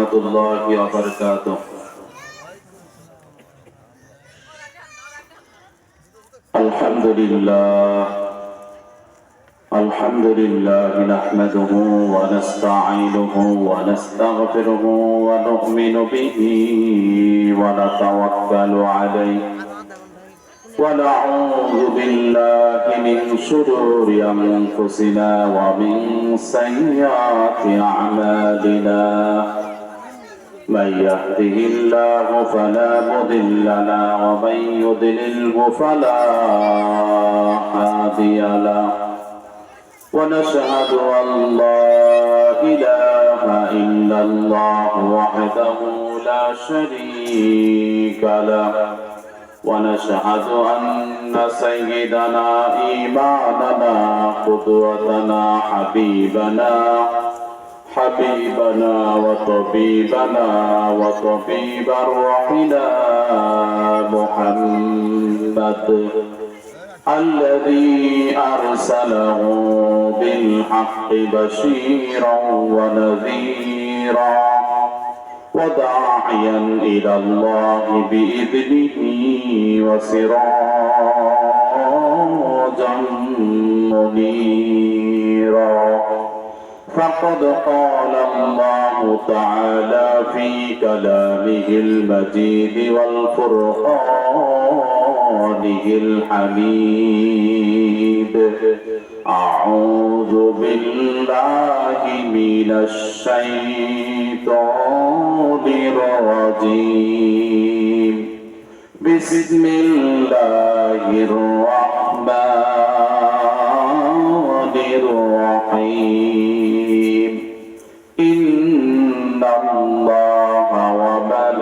ورحمة الله وبركاته. الحمد لله نحمده ونستعينه ونستغفره ونؤمن به ونتوكل عليه ونعوذ بالله من شرور أنفسنا ومن سيئات أعمالنا من يهده الله فلا مضل له ومن يضلله فلا هادي له ونشهد أن لا إله إلا الله وحده لا شريك له ونشهد أن سيدنا إمامنا قدوتنا حبيبنا وطبيبنا وطبيب روحنا محمد الذي أرسله بالحق بشيرا ونذيرا وداعيا إلى الله بإذنه وسراجا منيرا فقد قال الله تعالى في كلامه المجيد والفرقانه الحميد أعوذ بالله من الشيطان الرجيم بسم الله الرحمن الرحيم إن الله وملائكته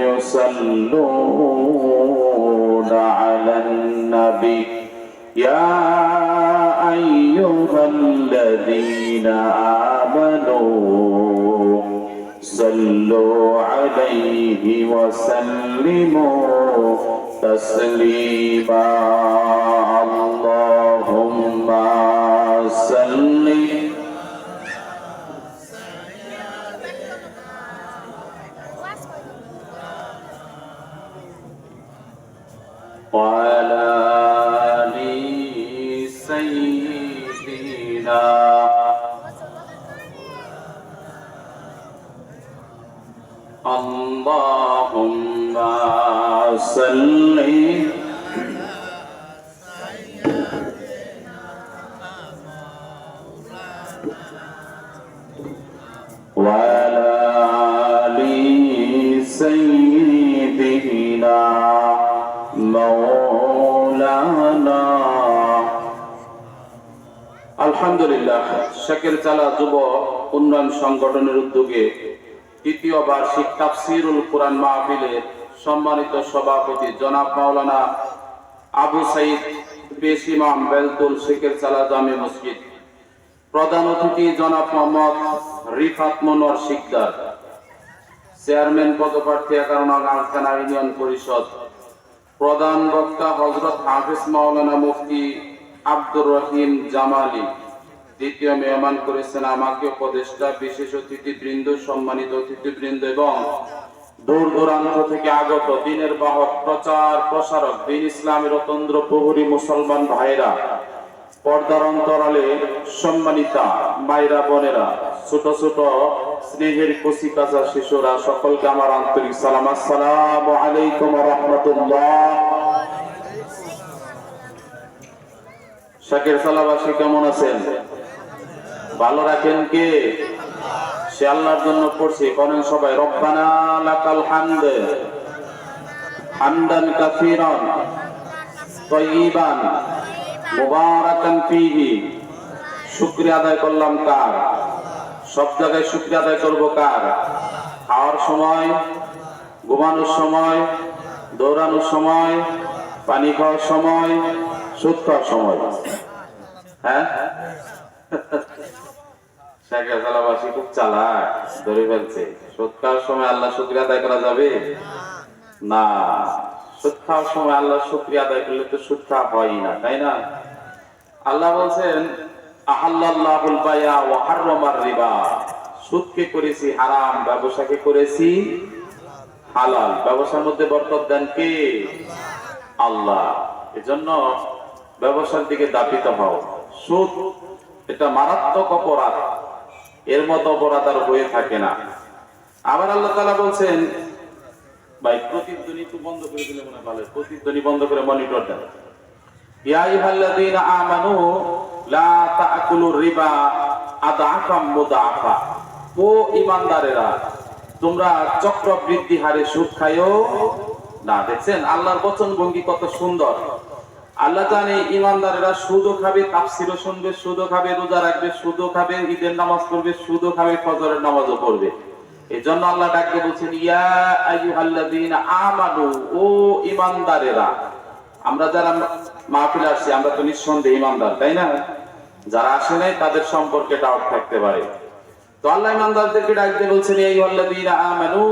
يصلون على النبي يا أيها الذين آمنوا صلوا عليه وسلموا تسليما اللهم صل وعلى آل سيدنا اللهم صل وعلى آل سيدنا مولانا আলহামদুলিল্লাহ শেখের চালা যুব উন্নয়ন সংগঠনের উদ্যোগে তৃতীয় বার্ষিক তাফসিরুল কুরআন মাহফিলের সম্মানিত সভাপতি জনাব মাওলানা আবু সাইদ পেশ ইমাম বেলতুল শেখের চালা জামে মসজিদ, প্রধান অতিথি জনাব মোহাম্মদ রিফাত মনোয়ার শিকদার, চেয়ারম্যান পদপ্রার্থী 11 নং আলখানা ইউনিয়ন পরিষদ, প্রধান বক্তা হযরত হাফেজ মাওলানা মুফতি আব্দুর রহিম জামালি, দ্বিতীয় মেহমান করেছেন আমাকে উপদেষ্টা, বিশেষ অতিথিবৃন্দ, সম্মানিত অতিথিবৃন্দ এবং দূর দূরান্ত থেকে আগত দ্বীনের বাহক প্রচার প্রসারক দ্বীন ইসলামের অতন্দ্র প্রহরী মুসলমান ভাইরা, পর্দার অন্তরালে সম্মানিতা মায়েরা বোনেরা, ছোট ছোট স্নেহের কচি কাঁচা শিশুরা, সকলকে আমার আন্তরিক সালাম। আসসালামু আলাইকুম ওয়া রাহমাতুল্লাহ। শাকের সালাবাসী কেমন আছেন? ভালো রাখেন কে? সে আল্লাহর জন্য পড়ছি, করেন সবাই রব্বানা লাকাল হামদ হামদান কাসীরান তাইয়িবান মুবারাকান ফীহি। শুকরিয়া আদায় করলাম কার? সব জায়গায় শুকরিয়া আদায় করব কার? খাওয়ার সময়, ঘুমানোর সময়, দৌড়ানোর সময়, পানি খাওয়ার সময়, সুদ খাওয়ার সময়। হ্যাঁ, শাকিরাবাসী খুব চালাক, ধরে ফেলছে। সুদ খাওয়ার সময় আল্লাহ শুকরিয়া আদায় করা যাবে না। সুদ খাওয়ার সময় আল্লাহ শুকরিয়া আদায় করলে তো সুদ খাওয়া হয় না, তাই না? আল্লাহ বলছেন আহাল্লাল্লাহুল বায়া ওয়া হাররামার রিবা, সুদকে করেছি হারাম, ব্যবসাকে করেছি হালাল। ব্যবসার মধ্যে বরকত দেন কে? আল্লাহ। এজন্য ব্যবসার দিকে দাপিত হও। সুদ এটা মারাত্মক অপরাধ, এর মতো অপরাধ আর হয়ে থাকে না। আবার আল্লাহ তাআলা বলছেন, ভাই প্রতিধ্বনি তো বন্ধ করে দিলে মনে ভালো, প্রতিধ্বনি বন্ধ করে মনিটর দেন। ইয়া আইয়ুহাল্লাযীনা আমানু লা তা'কুলুর রিবা আদআফাম মুদাআফা। ও ঈমানদারেরা, তোমরা চক্রবৃদ্ধি হারে সুদ খায়ও না। দেখছেন আল্লাহর বচন ভঙ্গি কত সুন্দর। আল্লাহ জানে ঈমানদারেরা সুদও খাবে, তাফসীরও শুনবে, সুদও খাবে, রোজা রাখবে, সুদও খাবে, ঈদের নামাজ পড়বে, সুদও খাবে, ফজরের নামাজও পড়বে। এজন্য আল্লাহ ডাকতে বলছেন, ইয়া আইয়ুহাল্লাযীনা আমানু, ও ঈমানদারেরা। আমরা যারা মাহফিলে আসছি আমরা তো নিঃসন্দেহে ঈমানদার, তাই না? যারা আসে নাই তাদের সম্পর্কে ডাউট থাকতে পারে। তো আল্লাহ ঈমানদারদেরকে ডাকতে বলছেন, ইয়া আইয়ুহাল্লাযীনা আমানু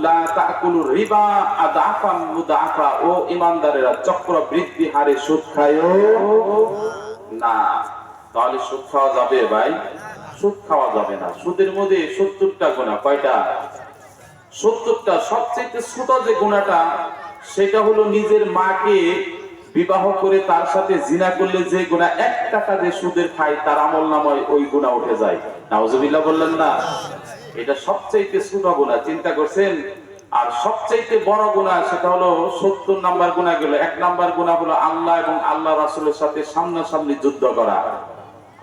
লা তা'কুলুর রিবা আদআফাম মুদাআফা। ও ঈমানদারেরা, চক্রবৃদ্ধি হারে সুদ খায়ও না। তাহলে সুদ খাওয়া যাবে ভাই? সুদ খাওয়া যাবে না। সুদের মধ্যে 70টা গুনাহ। কয়টা? 70টা। সবচেয়ে ছোট যে গুনাহটা সেটা হলো নিজের মাকে বিবাহ করে তার সাথে জিনা করলে যে গুনাহ, 1 টাকা যে সুদের খায় তার আমলনামায় ওই গুনাহ উঠে যায়। নাউজুবিল্লাহ বললেন না? এটা সবচেয়ে ছোট গুনাহ, চিন্তা করছেন? আর সবচেয়ে বড় গুনাহ সেটা হলো 70 নাম্বার গুনাহ গেল। 1 নাম্বার গুনাহ হলো আল্লাহ এবং আল্লাহ রাসূলের সাথে সামনাসামনি যুদ্ধ করা।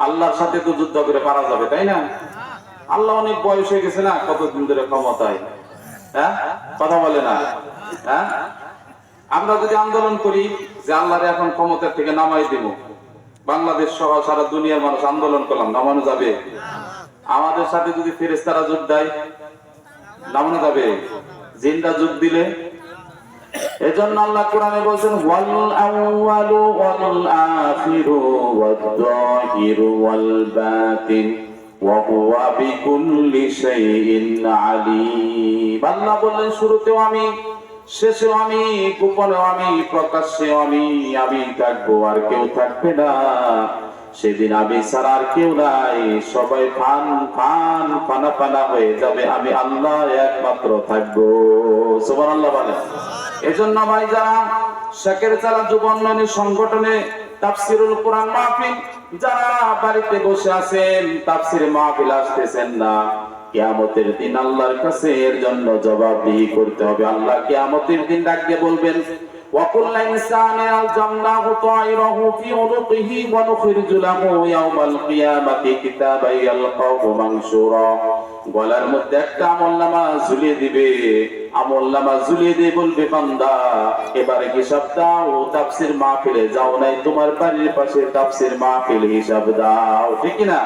আল্লাহর সাথে তো যুদ্ধ করে পারা যাবে, তাই না? আল্লাহ অনেক বয়স হয়ে গেছে না, কতদিন ধরে ক্ষমতায়, হ্যাঁ? কথা বলে না, হ্যাঁ? আমরা যদি আন্দোলন করি যে আল্লাহরে এখন ক্ষমতা থেকে নামাই দিব, বাংলাদেশ সহ সারা দুনিয়ার মানুষ আন্দোলন করলাম, নামানো যাবে? আমাদের সাথে যদি ফেরেশতারা যোগ দেয়, নামানো যাবে? জিনরা যোগ দিলে? এজন্য আল্লাহ কোরআনে বলেন, ওয়াল আউয়ালু ওয়াল আখিরু ওয়াদ যাহিরু ওয়াল বাতিন ওয়া হুয়া বিকুল্লি শাইইন আলীম। আল্লাহ বললেন, শুরুতেও আমি, শেষেও আমি, গোপনেও আমি, প্রকাশ্যেও আমি থাকবো, আর কেউ থাকবে না। সেদিন আমি ছাড়া আর কেউ নাই, সবাই ফানা হয়ে যাবে, আমি আল্লাহ একমাত্র থাকবো। সুবহানাল্লাহ বলেন। এজন্য ভাই যারা শেখের চালা যুব উন্নয়ন সংগঠনে তাফসীরুল কোরআন মাহফিল, যারা বাড়িতে বসে আছেন তাফসীরে মাহফিল আসতেছেন না, কিয়ামতের দিন আল্লাহর কাছে এর জন্য জবাবদিহি করতে হবে। আল্লাহ কিয়ামতের দিন ডাকতে বলবেন, وَكُلَّ إِنسَانٍ أَلْزَمْنَاهُ طَائِرَهُ فِي عُنُقِهِ وَنُخْرِجُ لَهُ يَوْمَ الْقِيَامَةِ كِتَابًا يَلْقَاهُ مَنشُورًا। গলার মধ্যে একটা আমলনামা ঝুলিয়ে দিবে, আমলনামা ঝুলিয়ে দিয়ে বলবে, বান্দা এবারে হিসাব দাও। তাফসীর মাহফিলে যাও নাই, তোমার বাড়ির পাশে তাফসীর মাহফিল, হিসাব দাও, ঠিক না?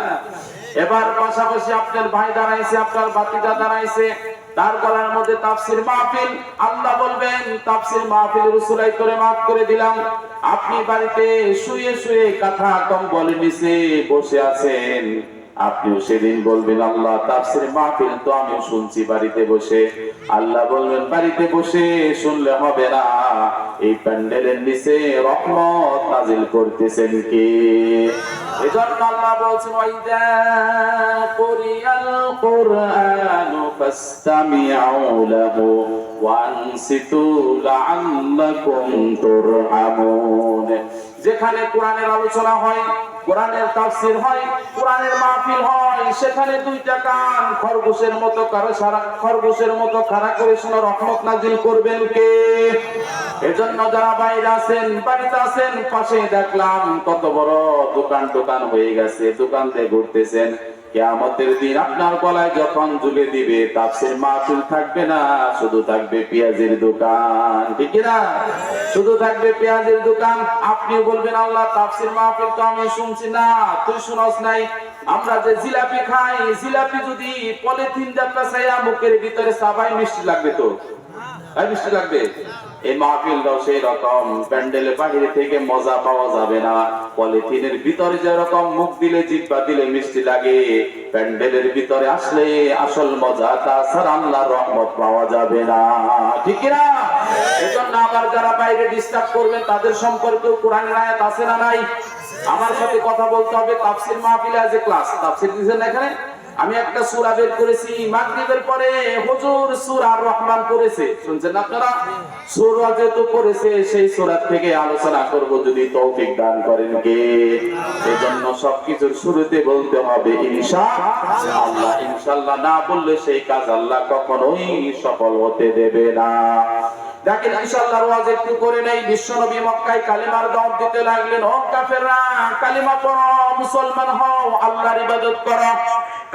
এবার পাশাপাশি আপনার ভাই দাঁড়াইছে, আপনার ভাতিজা দাঁড়াইছে, তার গলার মধ্যে তাফসীর মাহফিল। আল্লাহ বলবেন, তাফসীর মাহফিল রসুলাই করে মাফ করে দিলাম। আপনি বাড়িতে শুয়ে শুয়ে কাঁথা কম্বলের নিচে বসে আছেন, আপনিও সেদিন বলবেন, আল্লাহ তাফসীর মাহফিল তো আমি শুনছি বাড়িতে বসে। আল্লাহ বলবেন, বাড়িতে বসে শুনলে হবে না, এই প্যান্ডেলের নিচে রহমত নাজিল করতেছেন কে? এজন্য আল্লাহ বলছেন, ওয়াইদা কুরিয়াল কুরআনু ফাসতামিউ লাহু ওয়া আনসিতু লাআল্লাকুম তুরহামুন। যেখানে কোরআনের আলোচনা হয়, কোরআনের তাফসীর হয়, কোরআনের মাহফিল হয়, সেখানে দুইটা কান খরগোশের মতো খাড়া করে শোনার রহমত নাজিল করবেন কে? এজন্য যারা বাইরে আছেন, বাড়িতে আছেন, পাশে দেখলাম কত বড় দোকান হয়ে গেছে, দোকান দিয়ে ঘুরতেছেন, কিয়ামতের দিন আপনার গলায় যখন ঝুলে দিবে, তাফসীর মাহফিল থাকবে না, শুধু থাকবে পেঁয়াজের দোকান, ঠিক না? শুধু থাকবে পেঁয়াজের দোকান। আপনি বলবেন, আল্লাহ তাফসীর মাহফিল তো আমি শুনছি না, তুই শুনস নাই। আমরা যে জিলাপি খাই, জিলাপি যদি পলিথিন যাত্রা ছায়া মুখের ভিতরে সাবাই, মিষ্টি লাগবে তো? মিষ্টি লাগবে। এই মাহফিলটাও সেই রকম, প্যান্ডেলের বাহিরে থেকে মজা পাওয়া যাবে না। পলিথিনের ভিতরে যেরকম মুখ দিলে, জিহ্বা দিলে মিষ্টি লাগে, প্যান্ডেলের ভিতরে আসলে আসল মজা, তাছাড়া আল্লাহর রহমত পাওয়া যাবে না, ঠিক না? এজন্য আবার যারা বাইরে ডিস্টার্ব করবেন তাদের সম্পর্কেও কোরআনের আয়াত আছে না নাই? আমার সাথে কথা বলতে হবে। তাফসীর মাহফিলে আজ ক্লাস তাফসীর দিবেন এখানে। আমি একটা সূরা বের করেছি মাগরিবের পরে, হুজুর সূরা আর রহমান করেছে, শুনছেন আপনারা? সূরা যেহেতু করেছে সেই সূরা থেকে আলোচনা করব যদি তৌফিক দান করেন কে। এজন্য সবকিছুর শুরুতে বলতে হবে ইনশাআল্লাহ। ইনশাআল্লাহ না বললে সেই কাজ আল্লাহ কখনোই সফল হতে দেবে না। দেখেন ইনশাআল্লাহর ওয়াজ একটু করে নেই। বিশ্বনবী মক্কায় কালিমার দাওয়াত দিতে লাগলেন, ও কাফেররা কালিমা পড়ো, মুসলমান হও, আল্লাহর ইবাদত করো।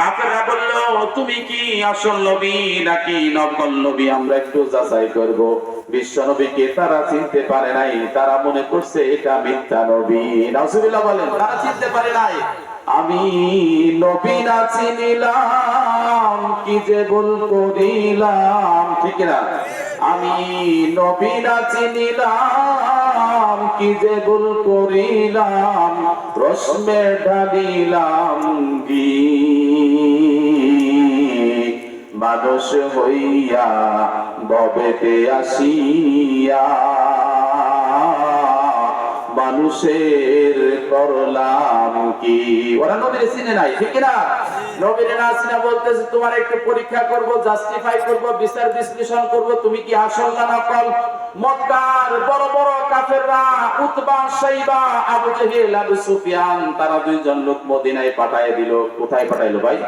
কাফেররা বলল, তুমি কি আসল নবী নাকি নকল নবী, আমরা একটু যাচাই করব। বিশ্বনবীকে তারা চিনতে পারে নাই, তারা মনে করছে এটা মিথ্যা নবী। নাউজুবিল্লাহ বলেন, তারা চিনতে পারে নাই। আমি নবী না চিনিলাম কি যে ভুল করিলাম, ঠিক না? আমি নবী না চিনিলাম কি যে ভুল করিলাম, রসমে ঢালিলাম ঘি, মানুষ হইয়া ভবেতে আসিয়া মানুষের করলাম কি। ওরা নবীরে চিনে নাই, ঠিক না? নবীরে না চিনা বলতেছে তোমার একটু পরীক্ষা করব, জাস্টিফাই করব, বিচার বিশ্লেষণ করব, তুমি কি আসল না নকল। মক্কার বড় বড় কাফেররা উতবা, শাইবা, আবু জেহেল, আবু সুফিয়ান, তারা দুইজন লোক মদিনায় পাঠায় দিল। কোথায় পাঠাইলো ভাই?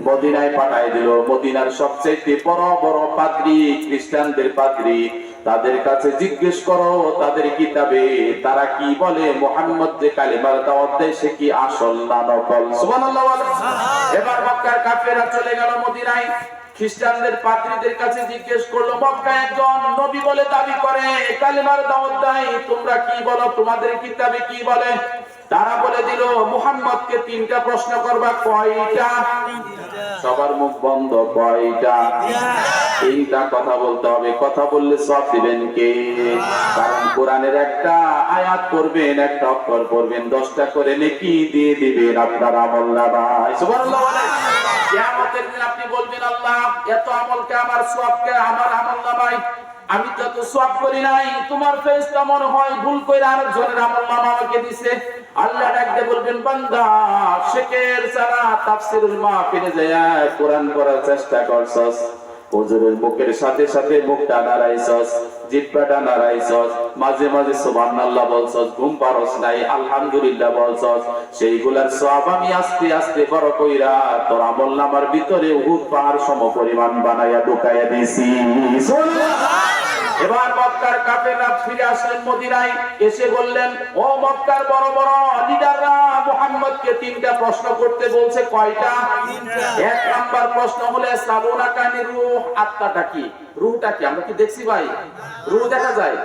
মদিনায় পাঠায় দিল। মদিনার সবচেয়ে বড় বড় পাদ্রী, খ্রিস্টানদের পাদ্রী, তাদের কাছে জিজ্ঞেস করো তাদের কিতাবে তারা কি বলে, মুহাম্মদ যে কালিমার দাওয়াত দেয় সে কি আসল না নকল। সুবহানাল্লাহ। এবার মক্কার কাফেররা চলে গেল মদিনায়, খ্রিস্টানদের পাদ্রীদের কাছে জিজ্ঞেস করলো, মক্কায় একজন নবী বলে দাবি করে, কালিমার দাওয়াত দেয়, তোমরা কি বলো, তোমাদের কিতাবে কি বলে? তারা বলে দিল, মুহাম্মদকে তিনটা প্রশ্ন করবা। কয়টা? সবার মুখ বন্ধ। কয়টা? তিনটা কথা বলতে হবে। কথা বললে সব দিবেন কে? কারণ কোরআনের একটা আয়াত পড়বেন, একটা অক্ষর পড়বেন, 10টা করে নেকি দিয়ে দিবেন আপনার আমলনামায়। সুবহানাল্লাহ বলেন। কিয়ামতের দিন আপনি বলবেন, আল্লাহ এত আমলকে আমার সওয়াবকে আমার আমলনামায় আমি তো এত সওয়াব করি নাই, তোমার ফেরেশতা মনে হয় ভুল করে আরেকজনের আমলনামা আমাকে দিয়েছে। আল্লাহ ডাকতে বলবেন, বান্দা শেখের সারা তাফসীরুল মাহফিলে যায় কোরআন পড়ার চেষ্টা করছস, হুজুরের মুখের সাথে সাথে মুখটা নাড়াইছস, জিহ্বাটা নাড়াইছস, মাঝে মাঝে সুবহানাল্লাহ বলছস, ঘুম পারস নাই, আলহামদুলিল্লাহ বলছস, সেইগুলার সওয়াব আমি আস্তে আস্তে বড় কইরা তোর আমলনামার ভিতরে উহুদ পাহাড় সমপরিমাণ বানায়া ঢুকাইয়া দিয়েছি। এবার মক্কার কাফেররা ফিরে আসলেন মদিনায়, এসে বললেন, ও মক্কার বড় বড় লিডাররা, মুহাম্মদকে তিনটা প্রশ্ন করতে বলছে। কয়টা? এক নাম্বার প্রশ্ন হলো সালুনা কানি রূহ, আত্মাটা কি? রূহটা কি? আমরা কি দেখছি ভাই? রূহ দেখা যায়?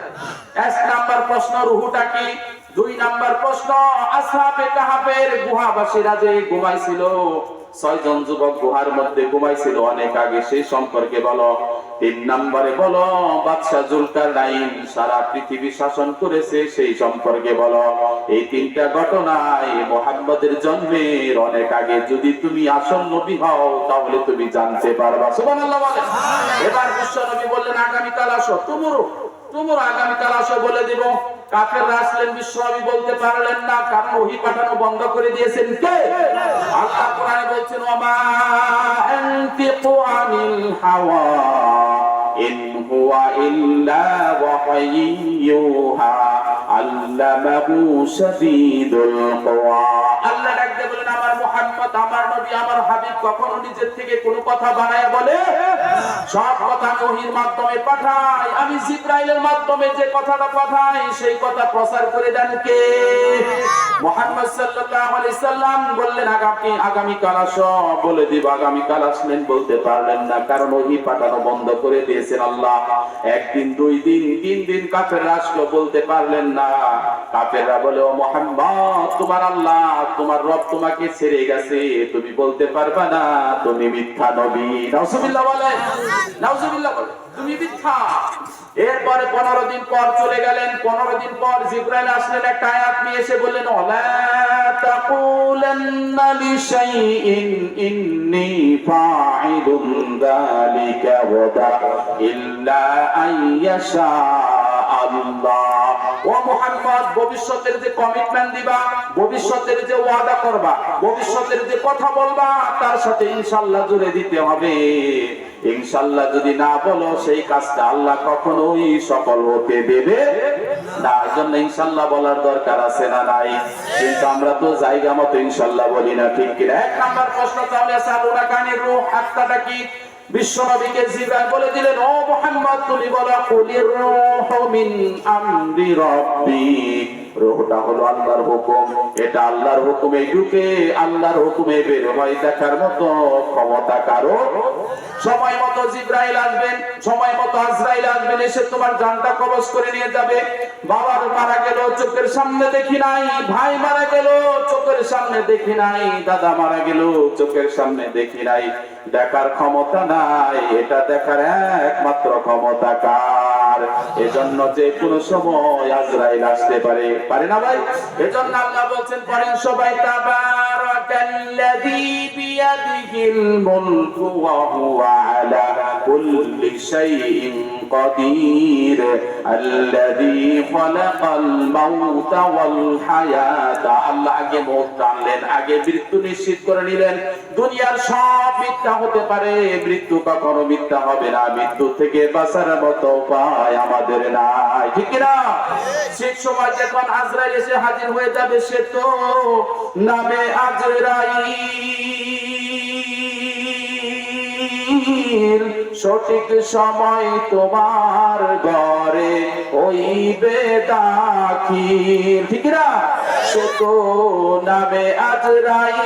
এক নাম্বার প্রশ্ন রূহটা কি? দুই নাম্বার প্রশ্ন আসহাবে কাহাফের গুহাবাসীরা যে ঘুমাইছিল, 6 জন যুবক গুহার মধ্যে ঘুমাইছিল অনেক আগে, সেই সম্পর্কে বলো। 3 নম্বরে বলো বাদশা জুলকারনাইন সারা পৃথিবী শাসন করেছে, সেই সম্পর্কে বলো। এই তিনটা ঘটনায় মুহাম্মদের জন্মের অনেক আগে যদি তুমি আসল নবী হও তাহলে তুমি জানতে পারবা। সুবহানাল্লাহ বলেন। এবার বিশ্ব নবী বললেন, আগামীকাল আসো। তোমরা আগামীকাল আসো, বলে দিব। কাফেররা আসলেন, বিশ্বনবী বলতে পারলেন না, কারণ ওহী পাঠানো বন্ধ করে দিয়েছেন কে? আল্লাহ কোরআনে বলছেন, ওমা আনতিকু আনিল হাওয়া ইন হুয়া ইল্লা ওয়াহয়ুহা আল্লামাহু শাদীদুল কুওয়া। আল্লাহ ডাকতে বলেন, আমার মুহাম্মদ, আমার নবী, আমার হাবিব কখনো নিজের থেকে কোনো কথা বানায় বলে? সব কথা ওহীর মাধ্যমে পাঠাই। আমি জিবরাইলের মাধ্যমে যে কথাটা পাঠাই সেই কথা প্রচার করে দেন কে? মুহাম্মদ সাল্লাল্লাহু আলাইহি সাল্লাম বললেন, আগামীকাল আসো, বলে দিব। আগামীকাল আসলেন, বলতে পারলেন না, কারণ ওহী পাঠানো বন্ধ করে দিয়েছেন আল্লাহ। একদিন, 2 দিন, 3 দিন কাফেররা আসলো, বলতে পারলেন না। কাফেররা বলে, ও মুহাম্মদ, তোমার আল্লাহ, তোমার রব তোমাকে ছেড়ে গেছে, তুমি বলতে পারবা না, তুমি মিথ্যা নবী। নাউজুবিল্লাহ বলে, নাউজুবিল্লাহ বলে, তুমি মিথ্যা। এরপরে 15 দিন পর চলে গেলেন। 15 দিন পর জিবরাইল আসলেন, একটা আয়াত নিয়ে এসে বললেন, ওয়ালা তাকুলান্না লিশাইইন ইন্নী ফাইলুন যালিকা গাদা ইল্লা আইয়াশা আল্লাহ। ও মুহাম্মদ ভবিষ্যতের যে কমিটমেন্ট দিবা, ভবিষ্যতের যে ওয়াদা করবা, ভবিষ্যতের যে কথা বলবা, তার সাথে ইনশাআল্লাহ জুড়ে দিতে হবে। ইনশাআল্লাহ যদি না বলো সেই কাজটা আল্লাহ কখনোই সফল হতে দেবে না। এজন্য ইনশাআল্লাহ বলার দরকার আছে না নাই? কিন্তু আমরা তো জায়গা মতো ইনশাআল্লাহ বলি না, ঠিক কিনা? এক নাম্বার প্রশ্ন তাহলে সালুনা কানির রূহ, আত্মাটা কি? বিশ্বনবীকে জিবরাইল বলে দিলেন, ও মুহাম্মদ তুমি বলো কুলির রূহু মিন আমরি রাব্বি, রূহটা হলো আল্লাহর হুকুম, এটা আল্লাহর হুকুমে ঢুকে আল্লাহর হুকুমে বের হয়, দেখার মতো ক্ষমতা কারো। সময় মতো জিবরাইল আসবেন, সময় মতো আজরাইল আসবেন, এসে তোমার জানটা কবজ করে নিয়ে যাবে। বাবার মারা গেল চোখের সামনে দেখি নাই, ভাই মারা গেল চোখের সামনে দেখি নাই, দাদা মারা গেল চোখের সামনে দেখি নাই, দেখার ক্ষমতা নাই, এটা দেখার একমাত্র ক্ষমতা কার? এজন্য যে কোনো সময় আজরাইল আসতে পারে, পারে না ভাই? এজন্য আল্লাহ বলছেন, পড়েন সবাই, তাবারাকাল্লাযী বিয়াদিহিল মুলকু ওয়া হুয়া আলা কুল্লি শাইইন কাদির আল্লাযী খালাকাল মাউতা ওয়াল হায়াতা। আল্লাহ আগে মওত টানলেন, আগে মৃত্যু নিশ্চিত করে নিলেন। দুনিয়ার সব মিথ্যা হতে পারে, মৃত্যু কখনো মিথ্যা হবে না। মৃত্যু থেকে বাঁচার মতো উপায় আমাদের নাই, ঠিক না? ঠিক সময় যখন আজরাইল এসে হাজির হয়ে যাবে, সে তো নামে আজরাইল, সঠিক সময় তোমার ঘরে হইবে দাখিল, ঠিক না? সে তো নামে আজরাইল,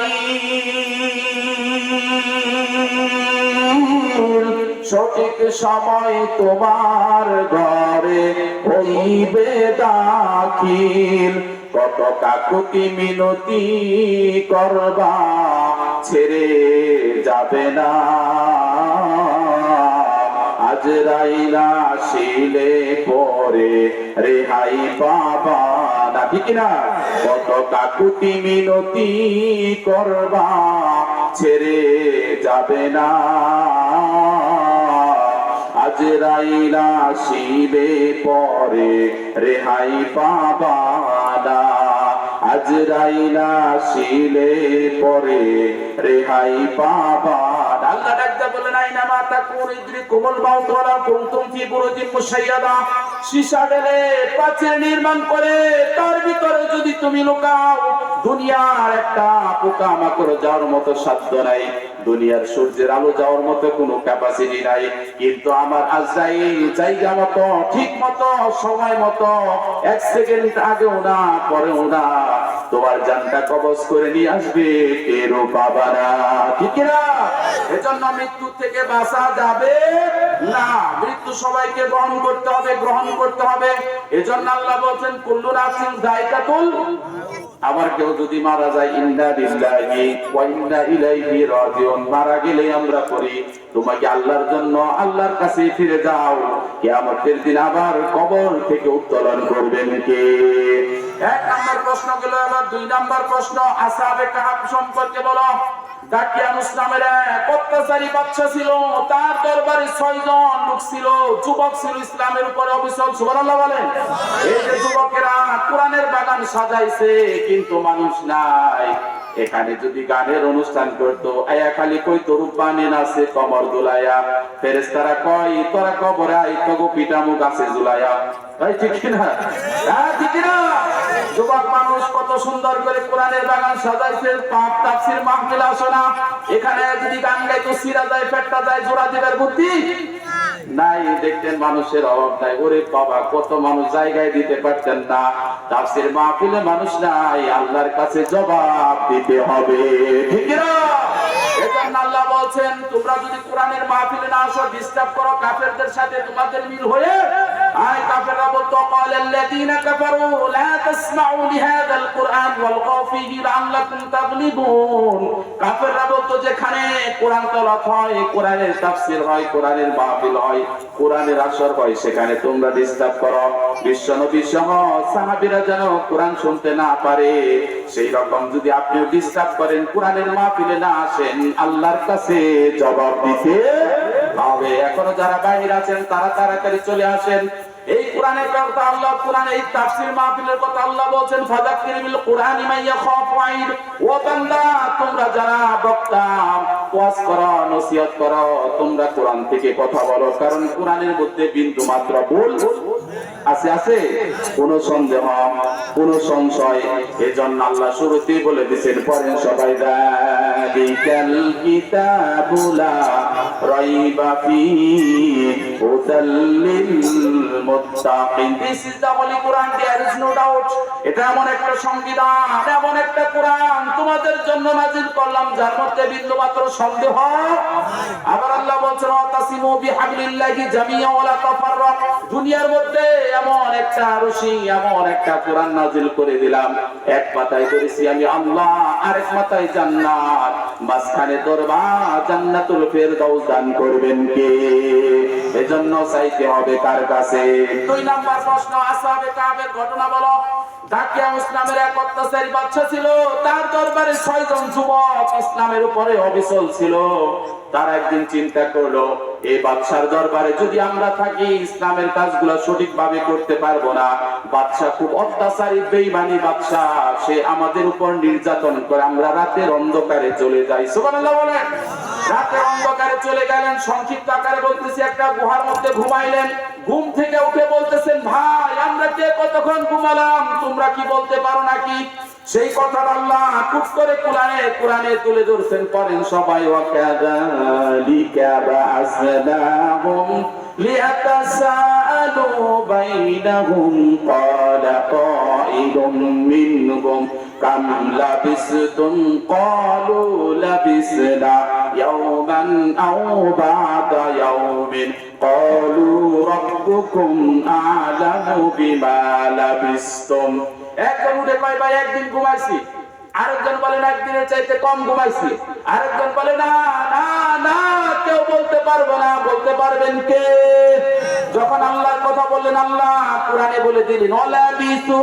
সঠিক সময় তোমার ঘরে হইবে দাখিল। কত কাকুতি মিনতি করবা, ছেড়ে যাবে না, আজরাইল আসিলে পরে রেহাই পাবা না, ঠিক না? কত কাকুতি মিনতি করবা, ছেড়ে যাবে না, আজরাইল আসিলে পরে রেহাই পাবা না, আজরাইল আসিলে পরে রেহাই পাবা না। আল্লাহ ডাকতে বলেন, আইনা মা তাকুনু ইদরিকুমুল মাউত ওয়া লাউ কুনতুম ফি বুরুজিন মুশাইয়াদা। সীসা ঢেলে প্রাচীর নির্মাণ করে তার ভিতরে যদি তুমি লুকাও, দুনিয়ার একটা পোকামাকড় যাওয়ার মতো সাধ্য নাই, দুনিয়ার সূর্যের আলো যাওয়ার মতো কোনো ক্যাপাসিটি নাই, কিন্তু আমার আজরাইল জায়গা মতো, ঠিক মতো, সময় মতো, এক সেকেন্ড আগেও না পরেও না তোমার জানটা কবজ করে নিয়ে আসবে, টেরও পাবা না, ঠিক না? এজন্য মৃত্যু থেকে বাঁচা যাবে না, মৃত্যু সবাইকে গ্রহণ করতে হবে, গ্রহণ করতে হবে। এজন্য আল্লাহ বলছেন, কুল্লু নাফসিন যায়কাতুল। আবার কেউ যদি মারা যায়, ইন্না লিল্লাহি ওয়া ইন্না ইলাইহি রাজিউন, মারা গেলে আমরা করি তোমাকে আল্লাহর জন্য আল্লাহর কাছে ফিরে যাও, কিয়ামতের দিন আবার কবর থেকে উত্তোলন করবেন কে? এক নাম্বার প্রশ্ন গেল। আবার দুই নাম্বার প্রশ্ন আসহাবে কাহাফ সম্পর্কে বলো। দাকিয়ানুস নামের এক অত্যাচারী বাদশা ছিল, তার দরবারে 6 জন লোক ছিল, যুবক ছিল, ইসলামের উপরে অবিচল। সুবহানাল্লাহ বলেন। এই যে যুবকেরা কোরআনের বাগান সাজাইছে, কিন্তু মানুষ নাই। এখানে যদি গানের অনুষ্ঠান করতো, আয়া খালি কই তো রূপবানি নাচে কমর দুলাইয়া, ফেরেশতারা কয় তোরা কবরে আই তগো পিটামু গাছে জুলাইয়া। ভাই ঠিক না? হ্যাঁ ঠিক না? যুবক মানুষ কত সুন্দর করে কোরআনের বাগান সাজাইছে, পাপ তাফসীর মাহফিল আসনা, এখানে যদি গান গাইতো সিরা যায়, পেটটা যায়, জোড়া দিবের বুদ্ধি নাই। দেখতেন মানুষের অভাব নাই। ওরে বাবা, কত মানুষ জায়গায় দিতে পারতেন না। তাফসীর মাহফিলে মানুষ নাই, আল্লাহর কাছে জবাব দিতে হবে, ঠিক না? এজন্য আল্লাহ বলছেন, তোমরা যদি কোরআনের মাহফিলে না আসো, ডিস্টার্ব করো কাফেরদের সাথে, তোমাদের মিল হয়ে আয়। কাফেররা বলতো, ক্বালাল্লাযীনা কাফারু লা তাসমাউ লিহাযাল কুরআন ওয়ালগাউ ফীহি লাআল্লাকুম তাগলিবুন। কাফেররা বলতো, যেখানে কোরআন তেলাওয়াত হয়, কোরআনের তাফসীর হয়, কোরআনের মাহফিল হয়, কোরআনের আসর হয়, সেখানে তোমরা ডিস্টার্ব করো। বিশ্বনবী সহ সাহাবীরা যেন কোরআন শুনতে না পারে, সেই রকম যদি আপনিও ডিস্টার্ব করেন, কোরআনের মাহফিলে না আসেন, আল্লাহর কাছে জবাব দিতে হবে। এখনো যারা বাইরে আছেন তারা তাড়াতাড়ি চলে আসেন। এই কোরআনে কথা আল্লাহ কোরআনে এই তাফসীর মাহফিলের কথা আল্লাহ বলেন ফাযাক্কির বিল কুরআনি মান ইয়াখাফু ওয়াইদ। ও বান্দা তোমরা যারা বক্তা ওয়াজ করো নসিহত করো তোমরা কোরআন থেকে কথা বলো, কারণ কোরআনের মধ্যে বিন্দু মাত্র ভুল আছে কোন সন্দেহ কোন সংশয়, এজন্য আল্লাহ শুরুতেই বলে দিয়েছেন পড়েন সবাই যালিকাল কিতাবু লা রাইবা ফীহি হুদাল লিল মুত্তাকিন। This is the holy Quran, there is no doubt. এটা এমন একটা সংবিধান, এমন একটা কোরআন তোমাদের জন্য নাজিল করলাম যার মধ্যে বিন্দু মাত্র সন্দেহ। আবার আল্লাহ বলছেন ওয়াতাসিমু বিহাবলিল্লাহি জামিআ ওয়া লা তাফাররাক। দুনিয়ার মধ্যে এমন একটা রশি এমন একটা কোরআন নাজিল করে দিলাম, এক পাতায় করেছি আমি আল্লাহ, আরেক পাতায় জান্নাত, মাঝখানে দরবার জান্নাতুল ফেরদাউস দান করবেন কে? এজন্য চাইতে হবে কার কাছে? 2 নাম্বার প্রশ্ন, আসহাবে কাহফের ঘটনা বলো। দাকিয়া ইসলামের এক অত্যাচারী বাদশা ছিল, তার দরবারে 6 জন যুবক ইসলামের উপরে অবিচল ছিল। তারা একদিন চিন্তা করলো এই বাদশার দরবারে যদি আমরা থাকি ইসলামের কাজগুলো সঠিকভাবে করতে পারবো না। বাদশা খুব অত্যাচারী বেঈমানি বাদশা, সে আমাদের উপর নির্যাতন করে, আমরা রাতের অন্ধকারে চলে যাই। সুবহানাল্লাহ বলেন। রাতের অন্ধকারে চলে গেলেন, সংক্ষিপ্ত আকারে বলতেছি একটা গুহার মধ্যে ঘুমাইলেন। ঘুম থেকে উঠে বলতেছেন ভাই আমরা কে কতক্ষণ ঘুমালাম, তোমরা কি বলতে পারো নাকি? সেই কথা আল্লাহ খুব করে কোরআনে তুলে ধরছেন, পড়েন সবাই ওয়াকাযালিকা বা'আসনাহুম লিয়াতাসাআলু বাইনাহুম ক্বালা কাইলুম মিনহুম কাম লাবিসতুম ক্বালু লাবিসনা ইয়াওমান আও বা'দা ইয়াওমিন ক্বালু রাব্বুকুম আ'লামু বিমা লাবিসতুম। একজন উঠে কয় ভাই একদিন ঘুমাইছি, আরেকজন বলে না একদিনের চাইতে কম ঘুমাইছি, আরেকজন বলে না না না কেউ বলতে পারবে না। বলতে পারবেন কে? যখন আল্লাহর কথা বললেন আল্লাহ কোরআনে বলে দিলেন ওয়ালাবিসু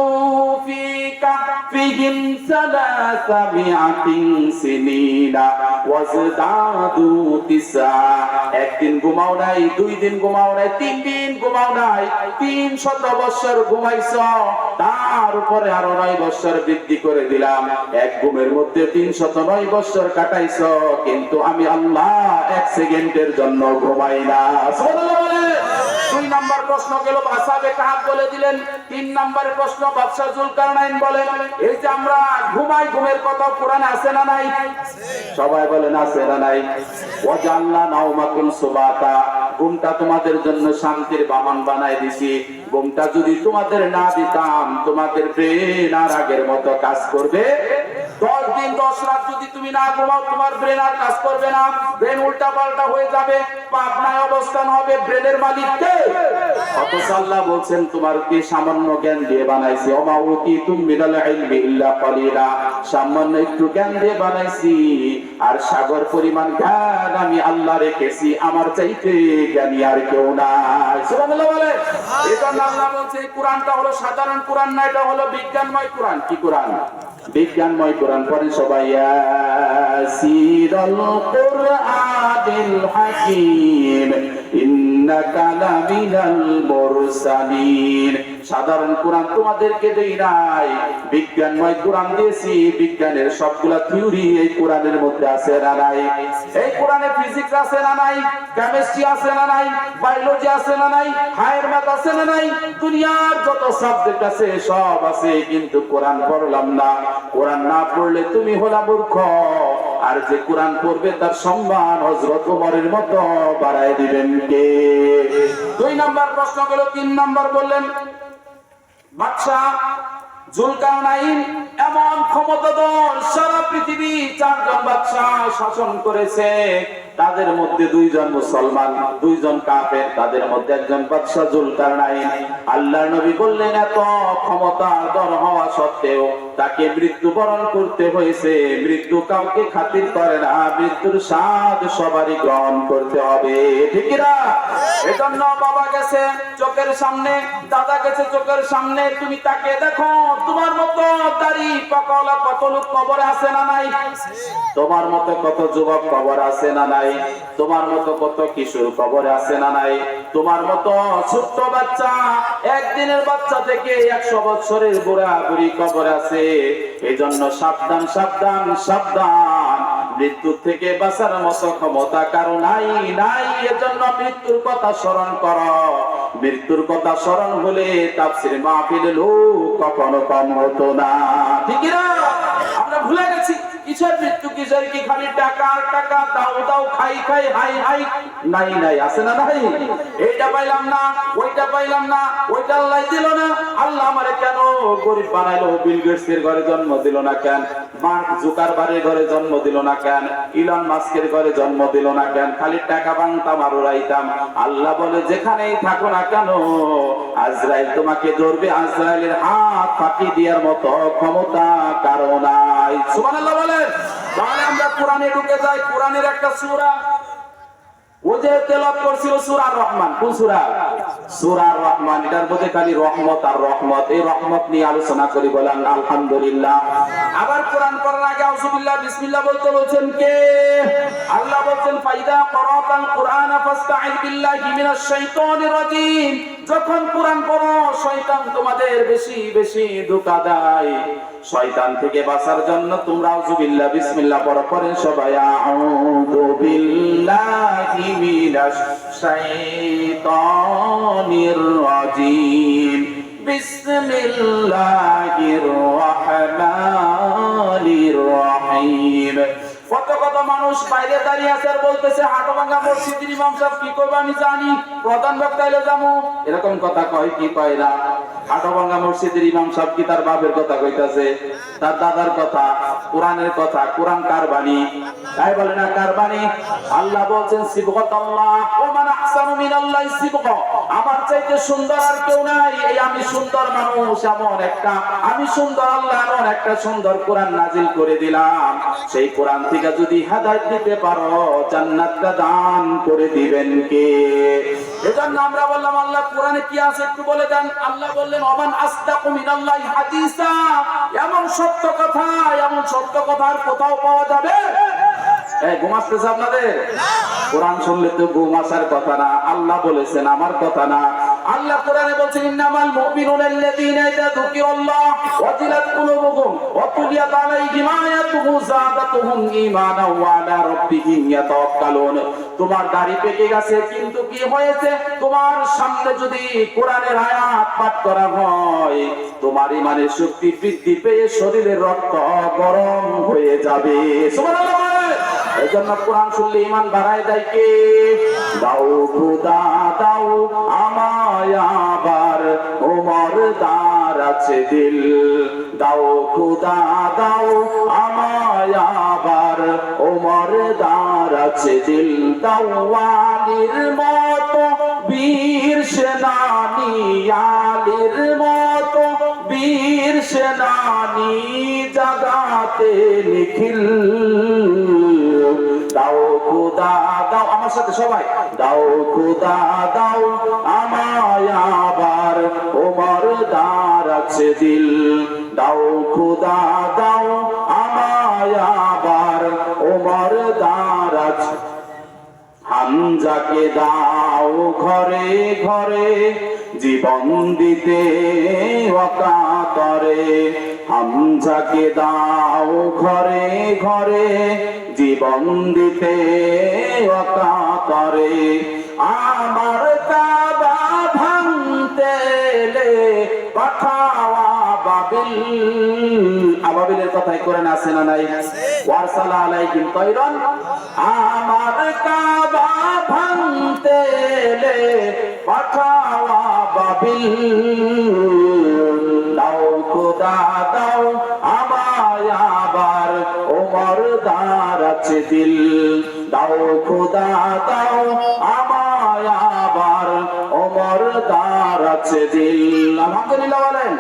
ফি কাফিহিম সালাসামিআতিন সিনিনা ওয়াজদাদু তিসা। একদিন ঘুমাও নাই, 2 দিন ঘুমাও নাই, 3 দিন ঘুমাও নাই, 300 বছর ঘুমাইছো, তার উপরে আরো 9 বছর বৃদ্ধি করে দিলাম। এক ঘুমের মধ্যে 309 বছর কাটাইছো, কিন্তু আমি আল্লাহ 1 সেকেন্ডের জন্য ঘুমাই না। সুবহানাল্লাহ বলে। 2 নাম্বার প্রশ্ন গেল আসহাবে কাহফ বলে দিলেন। 3 নাম্বার প্রশ্ন বাদশা জুলকারনাইন বলেন এই যে আমরা ঘুমাই, ঘুমের কথা কোরআনে আছে না নাই? সবাই বলেন আছে না নাই? ওয়াজাল্লা নাওমাকুম সুবাতা, ঘুমটা তোমাদের জন্য শান্তির বাহন বানাই দিছি। ঘুমটা যদি তোমাদের না দিতাম তোমাদের ব্রেন আর আগের মতো কাজ করবে। 10 দিন 10 রাত যদি তুমি না ঘুমাও তোমার ব্রেন আর কাজ করবে না, ব্রেন উল্টা পাল্টা হয়ে যাবে, পাবনায় অবস্থান হবে। ব্রেনের মালিক কে? অথচ আল্লাহ বলছেন তোমার কি সামান্য জ্ঞান দিয়ে বানাইছি, ওমা উতিতুম মিনাল ইলমি ইল্লা কালিলা, সামান্য একটু জ্ঞান দিয়ে বানাইছি, আর সাগর পরিমাণ জ্ঞান আমি আল্লাহ রেখেছি, আমার চাইতে জ্ঞানী আর কেউ নাই। সুবহানাল্লাহ বলে। এটা আল্লাহ বলছে এই কোরআনটা হলো সাধারণ কোরআন না, এটা হলো বিজ্ঞানময় কোরআন। কি কোরআন? বিজ্ঞানময় কোরআন। পড়েন সবাই ইয়াসিরুল কুরআনিল হাকীম ইন্নাকা লামিনাল মুরসালিন। সাধারণ কোরআন তোমাদেরকে দেই নাই, বিজ্ঞানময় কোরআন দিয়েছি। বিজ্ঞানের সবগুলা থিওরি এই কোরআনের মধ্যে আছে না নাই? এই কোরআনে ফিজিক্স আছে না নাই? কেমিস্ট্রি আছে না নাই? বায়োলজি আছে না নাই? হায়ার ম্যাথ আছে না নাই? দুনিয়ার যত সাবজেক্ট আছে সব আছে, কিন্তু কোরআন পড়লাম না। কোরআন না পড়লে তুমি হলা মূর্খ, আর যে কোরআন পড়বে তার সম্মান হযরত ওমরের মতো বাড়ায় দিবেন কে? 2 নাম্বার প্রশ্ন গেল। 3 নাম্বার বললেন বাদশা জুলকারনাইন এমন ক্ষমতাধর, সারা পৃথিবী 4 জন বাদশা শাসন করেছে, তাদের মধ্যে 2 জন মুসলমান, 2 জন কাফের, তাদের মধ্যে একজন বাদশা জুলকারনাইন। আল্লাহর নবী বললেন এত ক্ষমতাধর হওয়া সত্ত্বেও তাকে মৃত্যুবরণ করতে হয়েছে। মৃত্যু কাউকে খাতির করে না, মৃত্যুর স্বাদ সবারই গ্রহণ করতে হবে, ঠিক না? এজন্য বাবা গেছে চোখের সামনে, দাদা গেছে চোখের সামনে, তুমি তাকে দেখো, তোমার মতো দাড়ি পাকাওয়ালা কত লোক কবরে আছে না নাই? তোমার মতো কত যুবক কবর আছে না নাই? নাই? তোমার মতো কত কিশোর কবরে আছে না নাই? তোমার মতো ছোট্ট বাচ্চা, একদিনের বাচ্চা থেকে 100 বছরের বুড়া বুড়ি কবরে আছে। এই জন্য সাবধান সাবধান সাবধান, মৃত্যু থেকে বাঁচার মতো ক্ষমতা কারো নাই নাই। এজন্য মৃত্যুর কথা স্মরণ করো। মৃত্যুর কথা স্মরণ হলে তাফসীর মাহফিলে লোক কখনো কম হতো না। ঠিক না? আমরা ভুলে গেছি কিসের মৃত্যু, কিসের কি খালি টাকা টাকা, দাও দাও, খাই খাই, হাই হাই, নাই নাই, আছে না নাই? এইটা পাইলাম না, ওইটা পাইলাম না, ওইটা আল্লাহ দিল না। আল্লাহ আমারে কেন গরিব বানাইলো? বিল গেটসের ঘরে জন্ম দিল না কেন? মার্ক জুকারবার্গের ঘরে জন্ম দিল না কেন? ইলন মাস্কের ঘরে জন্ম দিল না কেন? খালি টাকা বাংতাম আর উড়াইতাম। আল্লাহ বলে যেখানেই থাকো না কেন, আজরাইল তোমাকে ধরবে। আজরাইলের হাত ফাঁকি দেওয়ার মতো ক্ষমতা কারো নাই। সুবহানাল্লাহ বলেন। তাহলে আমরা কোরআনে ঢুকে যাই। কোরআনের একটা সূরা ও যে তেলাওয়াত করছিল সূরা রহমান। কোন সূরা? সূরা রহমান। এটার মধ্যে খালি রহমত আর রহমত। এই রহমত নিয়ে আলোচনা করি, বলেন আলহামদুলিল্লাহ। আবার কোরআন পড়ার আগে আউযুবিল্লাহ বিসমিল্লাহ বলতে বলছেন কে? আল্লাহ বলছেন ফাইদা ক্বরাতাল কুরআন ফাসতাঈদ বিল্লাহি মিনাশ শাইতানির রাজীম। যখন কোরআন পড়ো শয়তান তোমাদের বেশি বেশি ধোঁকা দেয়। শয়তান থেকে বাঁচার জন্য তোমরা আউযুবিল্লাহ বিসমিল্লাহ পড়ো। পড়েন সবাই আউযু বিল্লাহি মিনাশ শাইতানির রাজীম। বিসমিল্লাহির রহমানির রহিম। কত কত মানুষ বাইরে দাঁড়িয়ে আছে আর বলতেছে হাটভাঙ্গা মসজিদের ইমাম সাহেব কি করবে আমি জানি, প্রধান বক্তা এলে যাবো, এরকম কথা কয় কি কয় না? হাটভাঙ্গা মসজিদের ইমাম সাহেব কি তার বাপের কথা কইতাছে, তার দাদার কথা, কোরআনের কথা? কোরআন কার বাণী? তাই বলে না কার বাণী? আল্লাহ বলছেন সিবগাতাল্লাহ ওয়া মান আহসানু মিনাল্লাহি সিবগা। আমার চাইতে সুন্দর আর কেউ নাই। এই আমি সুন্দর মানুষ, এমন একটা আমি সুন্দর আল্লাহ এমন একটা সুন্দর কোরআন নাজিল করে দিলাম। সেই কোরআন থেকে যদি হেদায়েত দিতে পারো জান্নাতটা দান করে দিবেন কে? এজন্য আমরা বললাম আল্লাহ কোরআনে কি আছে একটু বলে দেন। আল্লাহ বললেন ওমান আসদাকু মিনাল্লাহি হাদিসা। এমন সত্য কথা, এমন সত্য কথা আর কোথাও পাওয়া যাবে? এই ঘুম আসতেছে আপনাদের? কোরআন শুনলে তো ঘুম আসার কথা না। আল্লাহ বলেছেন, আমার কথা না। আল্লাহ কোরআনে বলছেন ইন্নামাল মুমিনুনা আল্লাযীনা ইযা যুকিরাল্লাহ ওয়াজিলাত কুলুবুহুম ওয়া তুলিয়াত আলাইহিম আয়াতুহু যাদাতুহুম ঈমানাও ওয়া আলা রাব্বিহিম ইয়াতাওয়াক্কালুন। তোমার দাড়ি পেকে গেছে, কিন্তু কি হয়েছে? তোমার সামনে যদি কোরআনের আয়াত পাঠ করা হয় তোমার ঈমানের শক্তি বৃদ্ধি পেয়ে শরীরের রক্ত গরম হয়ে যাবে। সুবহানাল্লাহ। এজন্য কোরআন শুনলে ঈমান বাড়ায় দেয় কে? দাও খোদা দাও আমায় আবার ওমর দার আছে দিল। দাও খোদা দাও আমায় আবার ওমর দার আছে দিল। দাও আলীর মতো বীর সেনানী, আলীর মতো বীর সেনানী জাগাতে নিখিল। দাও খোদা দাও, আমার সাথে সবাই, দাও খোদা দাও আমায় আবার ওমর দার আছে দিল। দাও খোদা দাও আমায় আবার ওমর দার আছে। হামজাকে দাও ঘরে ঘরে জীবন দিতে অকাতরে। হামজাকে দাও ঘরে ঘরে জীবন দিতে অকাতরে। আমার কাবা ভাঙতে পাঠাও আবাবিল। আবাবিলের কথাই কোরআন আছে না নাই? ওয়ারসালা আলাইহিম তায়রান। আমার কাবা ভাঙতে পাঠাও আবাবিল। দাও খোদা দাও আমায় আবার ওমর দার আছে দিল। দাও খোদা দাও আমায় আবার ওমর দার আছে দিল। আলহামদুলিল্লাহ বলেন।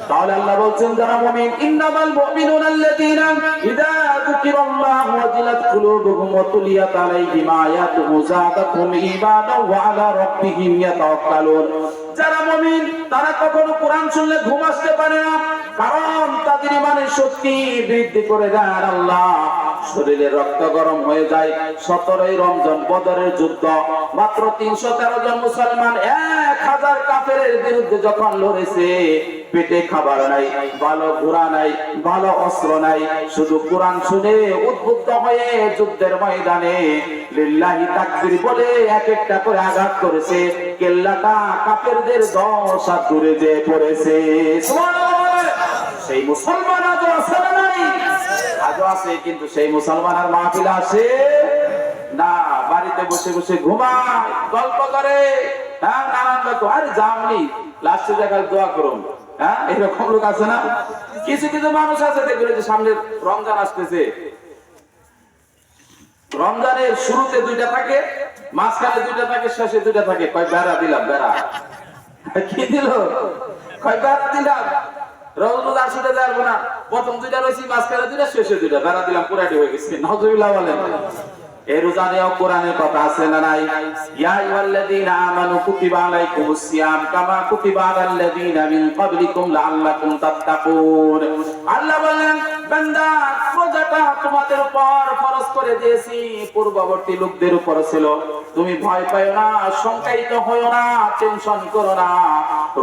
তাহলে আল্লাহ বলছেন যারা মুমিন, ইন্নামাল মুমিনুনা আল্লাযীনা ইযা যুকিরাল্লাহু ওয়াজিলাত কুলুবুহুম ওয়া তুলিয়াত আলাইহিম আয়াতুহু যাদাতুহুম ঈমানাও ওয়া আলা রাব্বিহিম ইয়াতাওয়াক্কালুন। যারা মুমিন তারা কখনো কোরআন শুনলে ঘুম আসতে পারে না, কারণ তাদের ঈমানের শক্তি বৃদ্ধি করে দেন আল্লাহ। শরীরে রক্ত গরম হয়ে যায়। 17ই রমজান বদরের যুদ্ধ, মাত্র 313 জন মুসলমান 1000 কাফেরের বিরুদ্ধে যখন লড়েছে, পেটে খাবার নাই, ভালো ঘোড়া নাই, ভালো অস্ত্র নাই, শুধু কোরআন শুনে উদ্বুদ্ধ হয়ে যুদ্ধের ময়দানে লিল্লাহি তাকবীর বলে এক একটা করে আঘাত করেছে। কেল্লাটা কাফেরদের 10 হাত দূরে যে পড়েছে। সুবহানাল্লাহ। সেই মুসলমান আজও আছে না নাই? আজও আছে, কিন্তু সেই মুসলমান আর মাহফিলে আসে না। বাড়িতে বসে বসে ঘুমায়, গল্প করে, হ্যাঁ নানান রকম। আরে যাওনি, লাস্টে জায়গায় দোয়া করুন। হ্যাঁ, এরকম লোক আছে না? কিছু কিছু মানুষ আছে দেখবেন যে সামনে রমজান আসতেছে, রমজানের শুরুতে 2টা থাকে, মাঝখানে 2টা থাকে, শেষে 2টা থাকে। কয় বেড়া দিলাম, বেড়া কি দিল? কয় বেড়া দিলাম, রোজ আর ছুটে যাবো না, প্রথম 2টা রয়েছি, মাঝখানে 2টা, শেষে 2টা, বেড়া দিলাম, পুরাটি হয়ে গেছে। নাউজুবিল্লাহ বলেন। এই রোজানেও কোরআনের কথা আছে না নাই? ইয়া আইয়ুহাল্লাযীনা আমানু কুতিবা আলাইকুমুস সিয়াম কামা কুতিবা আলাল্লাযীনা মিন ক্বাবলিকুম লাআল্লাকুম তাত্তাকুন। আল্লাহ বলেন, বান্দা, রোজাটা তোমাদের উপর ফরজ করে দিয়েছি, পূর্ববর্তী লোকদের উপর ছিল। তুমি ভয় পাও না, শঙ্কায়িত হয়ো না, টেনশন করো না।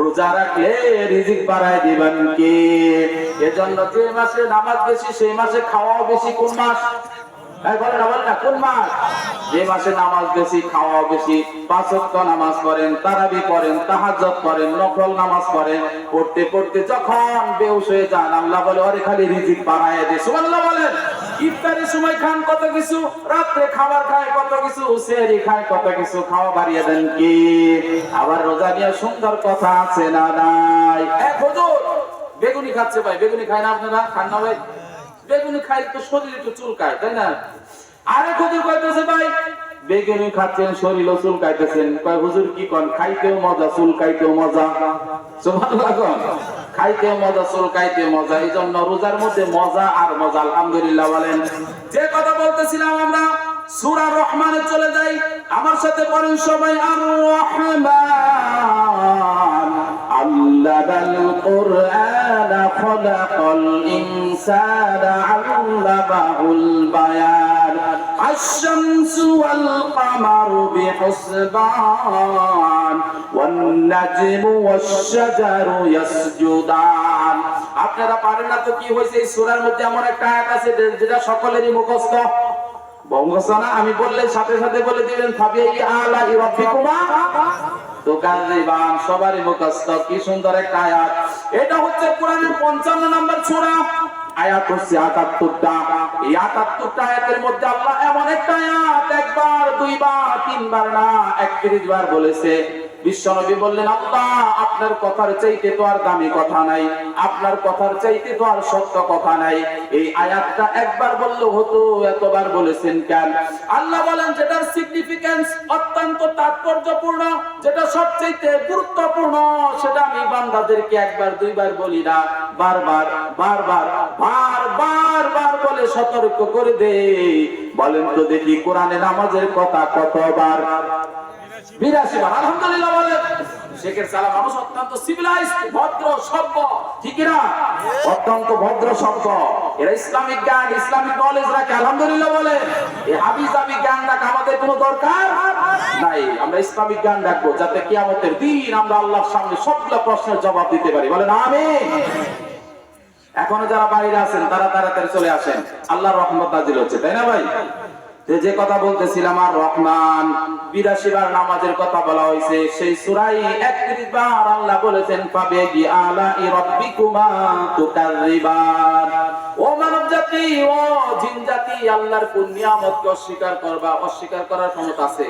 রোজা রাখলে রিজিক বাড়ায় দিবেন কে? এজন্য যে মাসে নামাজ বেশি, সেই মাসে খাওয়াও বেশি। কোন মাস? কোন মাস? যে মাসে নামাজ বেশি, খাওয়া বেশি। 5 ওয়াক্ত নামাজ পড়েন, তারাবি পড়েন, তাহাজ্জুদ পড়েন, নফল নামাজ পড়েন। পড়তে পড়তে যখন বেহুশ হয়ে যান, আল্লাহ বলে ওরে খালি রিজিক বাড়ায় দে। সুবহানাল্লাহ বলেন। ইফতারের সময় খান কত কিছু, রাতে খাবার খায় কত কিছু, সেহরি খায় কত কিছু, খাওয়া বাড়িয়ে দেন কি? আবার রোজা নিয়ে সুন্দর কথা আছে না নাই? এক হুজুর বেগুনি খাচ্ছে ভাই, বেগুনি খায় না আপনারা? খান না ভাই? বেগুনি খাই তো শরীরে একটু চুলকায়, তাই না? আরেক হুজুর কইতেছে ভাই বেগুনি খাচ্ছেন, শরীরও চুলকাইতেছেন। কয় হুজুর কি কোন? খাইতেও মজা, চুলকাইতেও মজা। সুবহানাল্লাহ। খাইতেও মজা, চুলকাইতেও মজা। এইজন্য রোজার মধ্যে মজা আর মজা। আলহামদুলিল্লাহ বলেন। যে কথা বলতেছিলাম আমরা, সূরা রহমানে চলে যাই। আমার সাথে পড়েন সবাই, আর রহমান আল্লামাল কুরআন খালাকাল ইনসানা আল্লামাহুল বায়ান আশ-শামসু ওয়াল কামারু বিহুসবান ওয়ান নাজমু ওয়াশ-শাজারু ইয়াসজুদান। আপনারা পারেন না তো কি হইছে? এই সূরার মধ্যে এমন একটা আয়াত আছে যেটা সকলেরই মুখস্থ। বঙ্গসানা আমি বললে সাথে সাথে বলে দিবেন, ফাবিআই আলা রাব্বিকুমা তুকাযিবান। সবারই মুখস্থ। কি সুন্দর একটা আয়াত। এটা হচ্ছে কোরআনের 55 নম্বর সূরা। আয়াত হচ্ছে 78টা। এই 78টা আয়াতের মধ্যে আল্লাহ এমন একটা আয়াত একবার, দুইবার, তিনবার না 31 বার বলেছে। বিশ্বনবী বললেন, আল্লাহ আপনার কথার চাইতে তো আর দামি কথা নাই, আপনার কথার চাইতে তো আর সত্য কথা নাই। এই আয়াতটা একবার বললে হতো, এতবার বলেছেন কেন? আল্লাহ বলেন, যেটার সিগনিফিকেন্স অত্যন্ত তাৎপর্যপূর্ণ, যেটা সবচেয়ে গুরুত্বপূর্ণ, সেটা আমি বান্দাদেরকে একবার দুইবার বলি না, বারবার বারবার বারবার বার বলে সতর্ক করে দে। বলেন তো দেখি, কোরআনে নামাজের কথা কতবার? 82 বার। আলহামদুলিল্লাহ বলেন। শেখের সালা মানুষ অত্যন্ত সিভিলাইজড, ভদ্র সভ্য, ঠিক না? অত্যন্ত ভদ্র সভ্য। এরা ইসলামিক জ্ঞান, ইসলামিক নলেজ রাখে। আলহামদুলিল্লাহ বলে। এই হাবিজাবি জ্ঞান রাখা আমাদের কোনো দরকার নাই। আমরা ইসলামিক জ্ঞান রাখবো, যাতে কিয়ামতের দিন আমরা আল্লাহর সামনে সবগুলো প্রশ্নের জবাব দিতে পারি। বলেন আমিন। এখনো যারা বাইরে আছেন তারা তাড়াতাড়ি চলে আসেন, আল্লাহর রহমত নাজিল হচ্ছে, তাই না ভাই? যে কথা বলতেছিলাম, আর রহমান 82 বার নামাজের কথা বলা হয়েছে। সেই সূরায় 31 বার আল্লাহ বলেছেন, ফাবিআই আলাই রাব্বিকুমা তুকাযিবান। ও মানব জাতি, ও জিন জাতি, আল্লাহর কোন নিয়ামতকে অস্বীকার করবা? অস্বীকার করার ক্ষমতা আছে?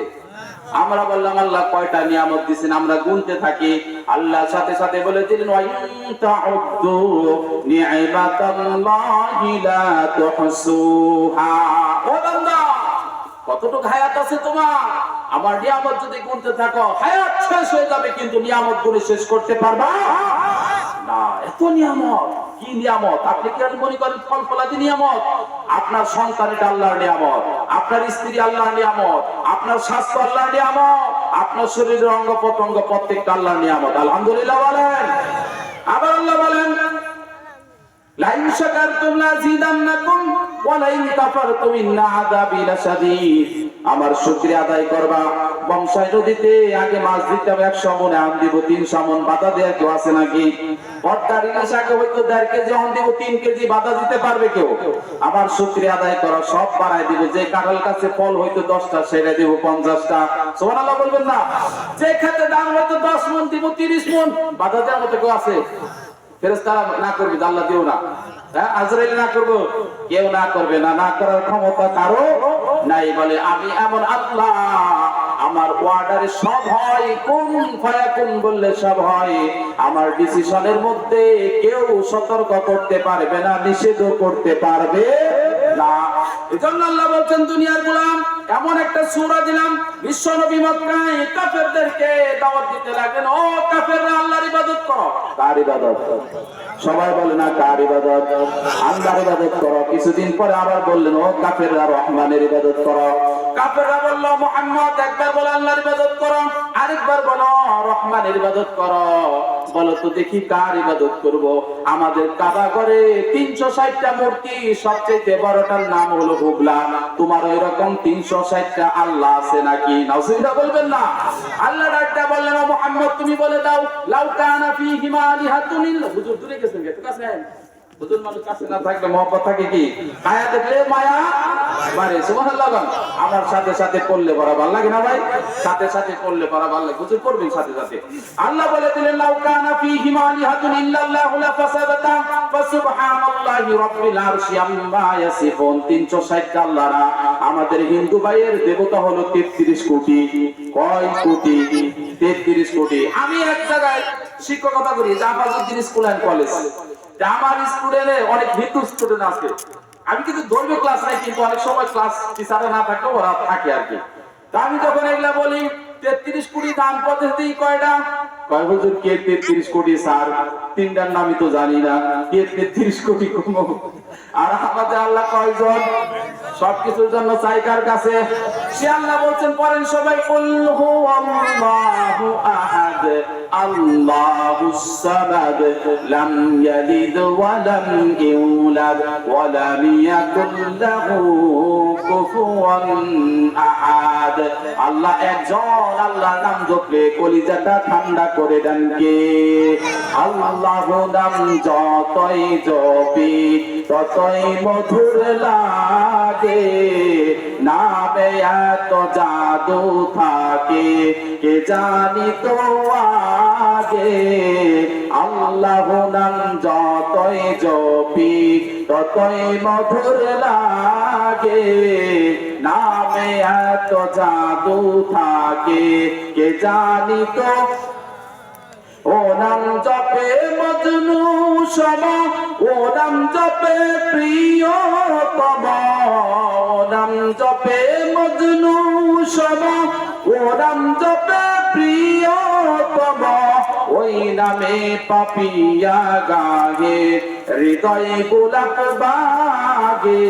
আমরা বললাম আল্লাহ কয়টা নিয়ামত দিয়েছেন, আমরা গুনতে থাকি। আল্লাহ সাথে সাথে বলে দিলেন, ওয়া ইন তাউদ্দু নি'মাতাল্লাহি লা তুহসুহা। ও বান্দা, কতটুকু হায়াত আছে তোমার? আমার নিয়ামত যদি গুনতে থাকো, হায়াত শেষ হয়ে যাবে, কিন্তু নিয়ামত গুনে শেষ করতে পারবা না। এত নিয়ামত। কি নিয়ামত? আপনি কি মনে করেন ফল ফলাদি নিয়ামত? আপনার সন্তান এটা আল্লাহর নিয়ামত, আপনার স্ত্রী আল্লাহর নিয়ামত, আপনার স্বাস্থ্য আল্লাহর নিয়ামত, আপনার শরীরের অঙ্গ প্রত্যঙ্গ প্রত্যেকটা আল্লাহর নিয়ামত। আলহামদুলিল্লাহ বলেন। আবার আল্লাহ বলেন, লাইন শাকারতুম লাযিদান্নাকুম ওয়ালাইন কাফারতুম ইন্না আযাবি লাশাদীদ। আমার শুকরিয়া আদায় করবা। বংশাই নদীতে আগে মাছ দিতাম 100 মণ, আম দিব 300 মণ। বাধা দেওয়ার কেউ আছে নাকি? পদ্মার ইলিশ আগে হয়তো 1.5 কেজি, আম দিব 3 কেজি। বাধা দিতে পারবে কেউ? আমার শুকরিয়া আদায় করো, সব বাড়াই দিব। যে কাঁঠাল গাছে ফল হয়তো 10টা, সেটা দিব 50টা। সুবহানাল্লাহ বলবেন না? যে খেতে দাম হয়তো 10 মণ, দিব 30 মণ। বাধা দেওয়ার মতো কেউ আছে? ফেরেশতারা না করবে, আল্লাহ দিও না। হ্যাঁ, আজরাইল না করবো, কেউ না করবে না। না করার ক্ষমতা কারো নাই। বলে আমি এমন আল্লাহ, আমার ওয়ার্ডারে সব হয়, কুন ফায়াকুন বললে সব হয়। আমার ডিসিশনের মধ্যে কেউ সতর্ক করতে পারবে না, নিষেধও করতে পারবে না। এজন্য আল্লাহ বলছেন, দুনিয়ার গোলাম, এমন একটা সূরা দিলাম, বিশ্ব নবী মক্কায় কাফেরদেরকে দাওয়াত দিতে লাগলেন, ও কাফেররা, আল্লাহর ইবাদত করো। কার ইবাদত? সবাই বলে না কার ইবাদত? আল্লাহর ইবাদত করো। কিছুদিন পরে আবার বললেন, ও কাফেররা, রহমানের ইবাদত করো। কাফেররা বলল, মুহাম্মদ, একবার বলো আল্লাহর ইবাদত করো, আরেকবার বলো রহমানের ইবাদত করো। বলো তো দেখি কার ইবাদত করব? আমাদের কাবা ঘরে 360টা মূর্তি, সবচেয়ে বড়টার নাম হলো হুবলা। তোমার ওই রকম 360টা আল্লাহ আছে নাকি? নাউজুবিল্লাহ বলবেন না? আল্লাহ ডাকটা বললেন, ও মুহাম্মদ, তুমি বলে দাও, লাউ কানা ফীহিমা আলিহাতুন ইল্লা। হুজুর দূরে গেছেন, কাছে আছেন। হুজুর মানুষ কাছে না থাকলে মহব্বত থাকে কি? আয়া দেখলে মায়া বাড়ে। সুবহানাল্লাহ। আমার সাথে সাথে পড়লে পড়া ভালো লাগে না ভাই? সাথে সাথে পড়লে পড়া ভালো লাগে। হুজুর পড়বেন সাথে সাথে। আল্লাহ বলে দিলেন, লাউ কানা ফীহিমা আলিহাতুন ইল্লাল্লাহু লাফাসাদাতা ফাসুবহানাল্লাহি রাব্বিল আরশি আম্মা ইয়াসিফুন। 360টা আল্লাহ না। আমাদের হিন্দু ভাইয়ের দেবতা হলো 33 কোটি। কয় কোটি? 33 কোটি। আমি এক জায়গায় শিক্ষকতা করি, জাফরউদ্দিন স্কুল এন্ড কলেজ। আমার স্টুডেন্টে অনেক হিন্দু স্টুডেন্ট আছে। আমি কিন্তু ধর্মীয় ক্লাস নাই, কিন্তু অনেক সময় ক্লাস টিচাররা না থাকলে ওরা থাকে আর কি। আমি যখন এগুলা বলি, 33 কোটি দান পদ্ধতি কয়টা? কয় হুজুর, কে 33 কোটি স্যার? 3টার নামই তো জানি না। কে 33 কোটি কোন? আর আমাদের আল্লাহ কয়জন? সবকিছুর জন্য চাই কার কাছে? সে আল্লাহ বলছেন, পড়েন সবাই, কুল হুয়াল্লাহু আহাদ আল্লাহুস সামাদ লাম ইয়ালিদ ওয়া লাম ইউলাদ ওয়া লাম ইয়াকুল লাহু কুফুয়ান আহাদ। আল্লাহ একজন। আল্লাহর নাম জপলে কলিজাটা ঠান্ডা করে দেন কে? আল্লাহ নাম যতই জপি ততই মধুর লাগে, নামে এত জাদু থাকে কে জানি তো আগে। আল্লাহ নাম যতই জপি ততই মধুর লাগে, নামে এত জাদু থাকে কে জানি তো। ও নাম জপে মজনু সম, ও নাম জপে প্রিয়তম। ও নাম জপে মজনু সম, ও নাম জপে প্রিয়তম। ওই নামে পাপিয়া গায়ে হৃদয়ে গোলাপ বাগে।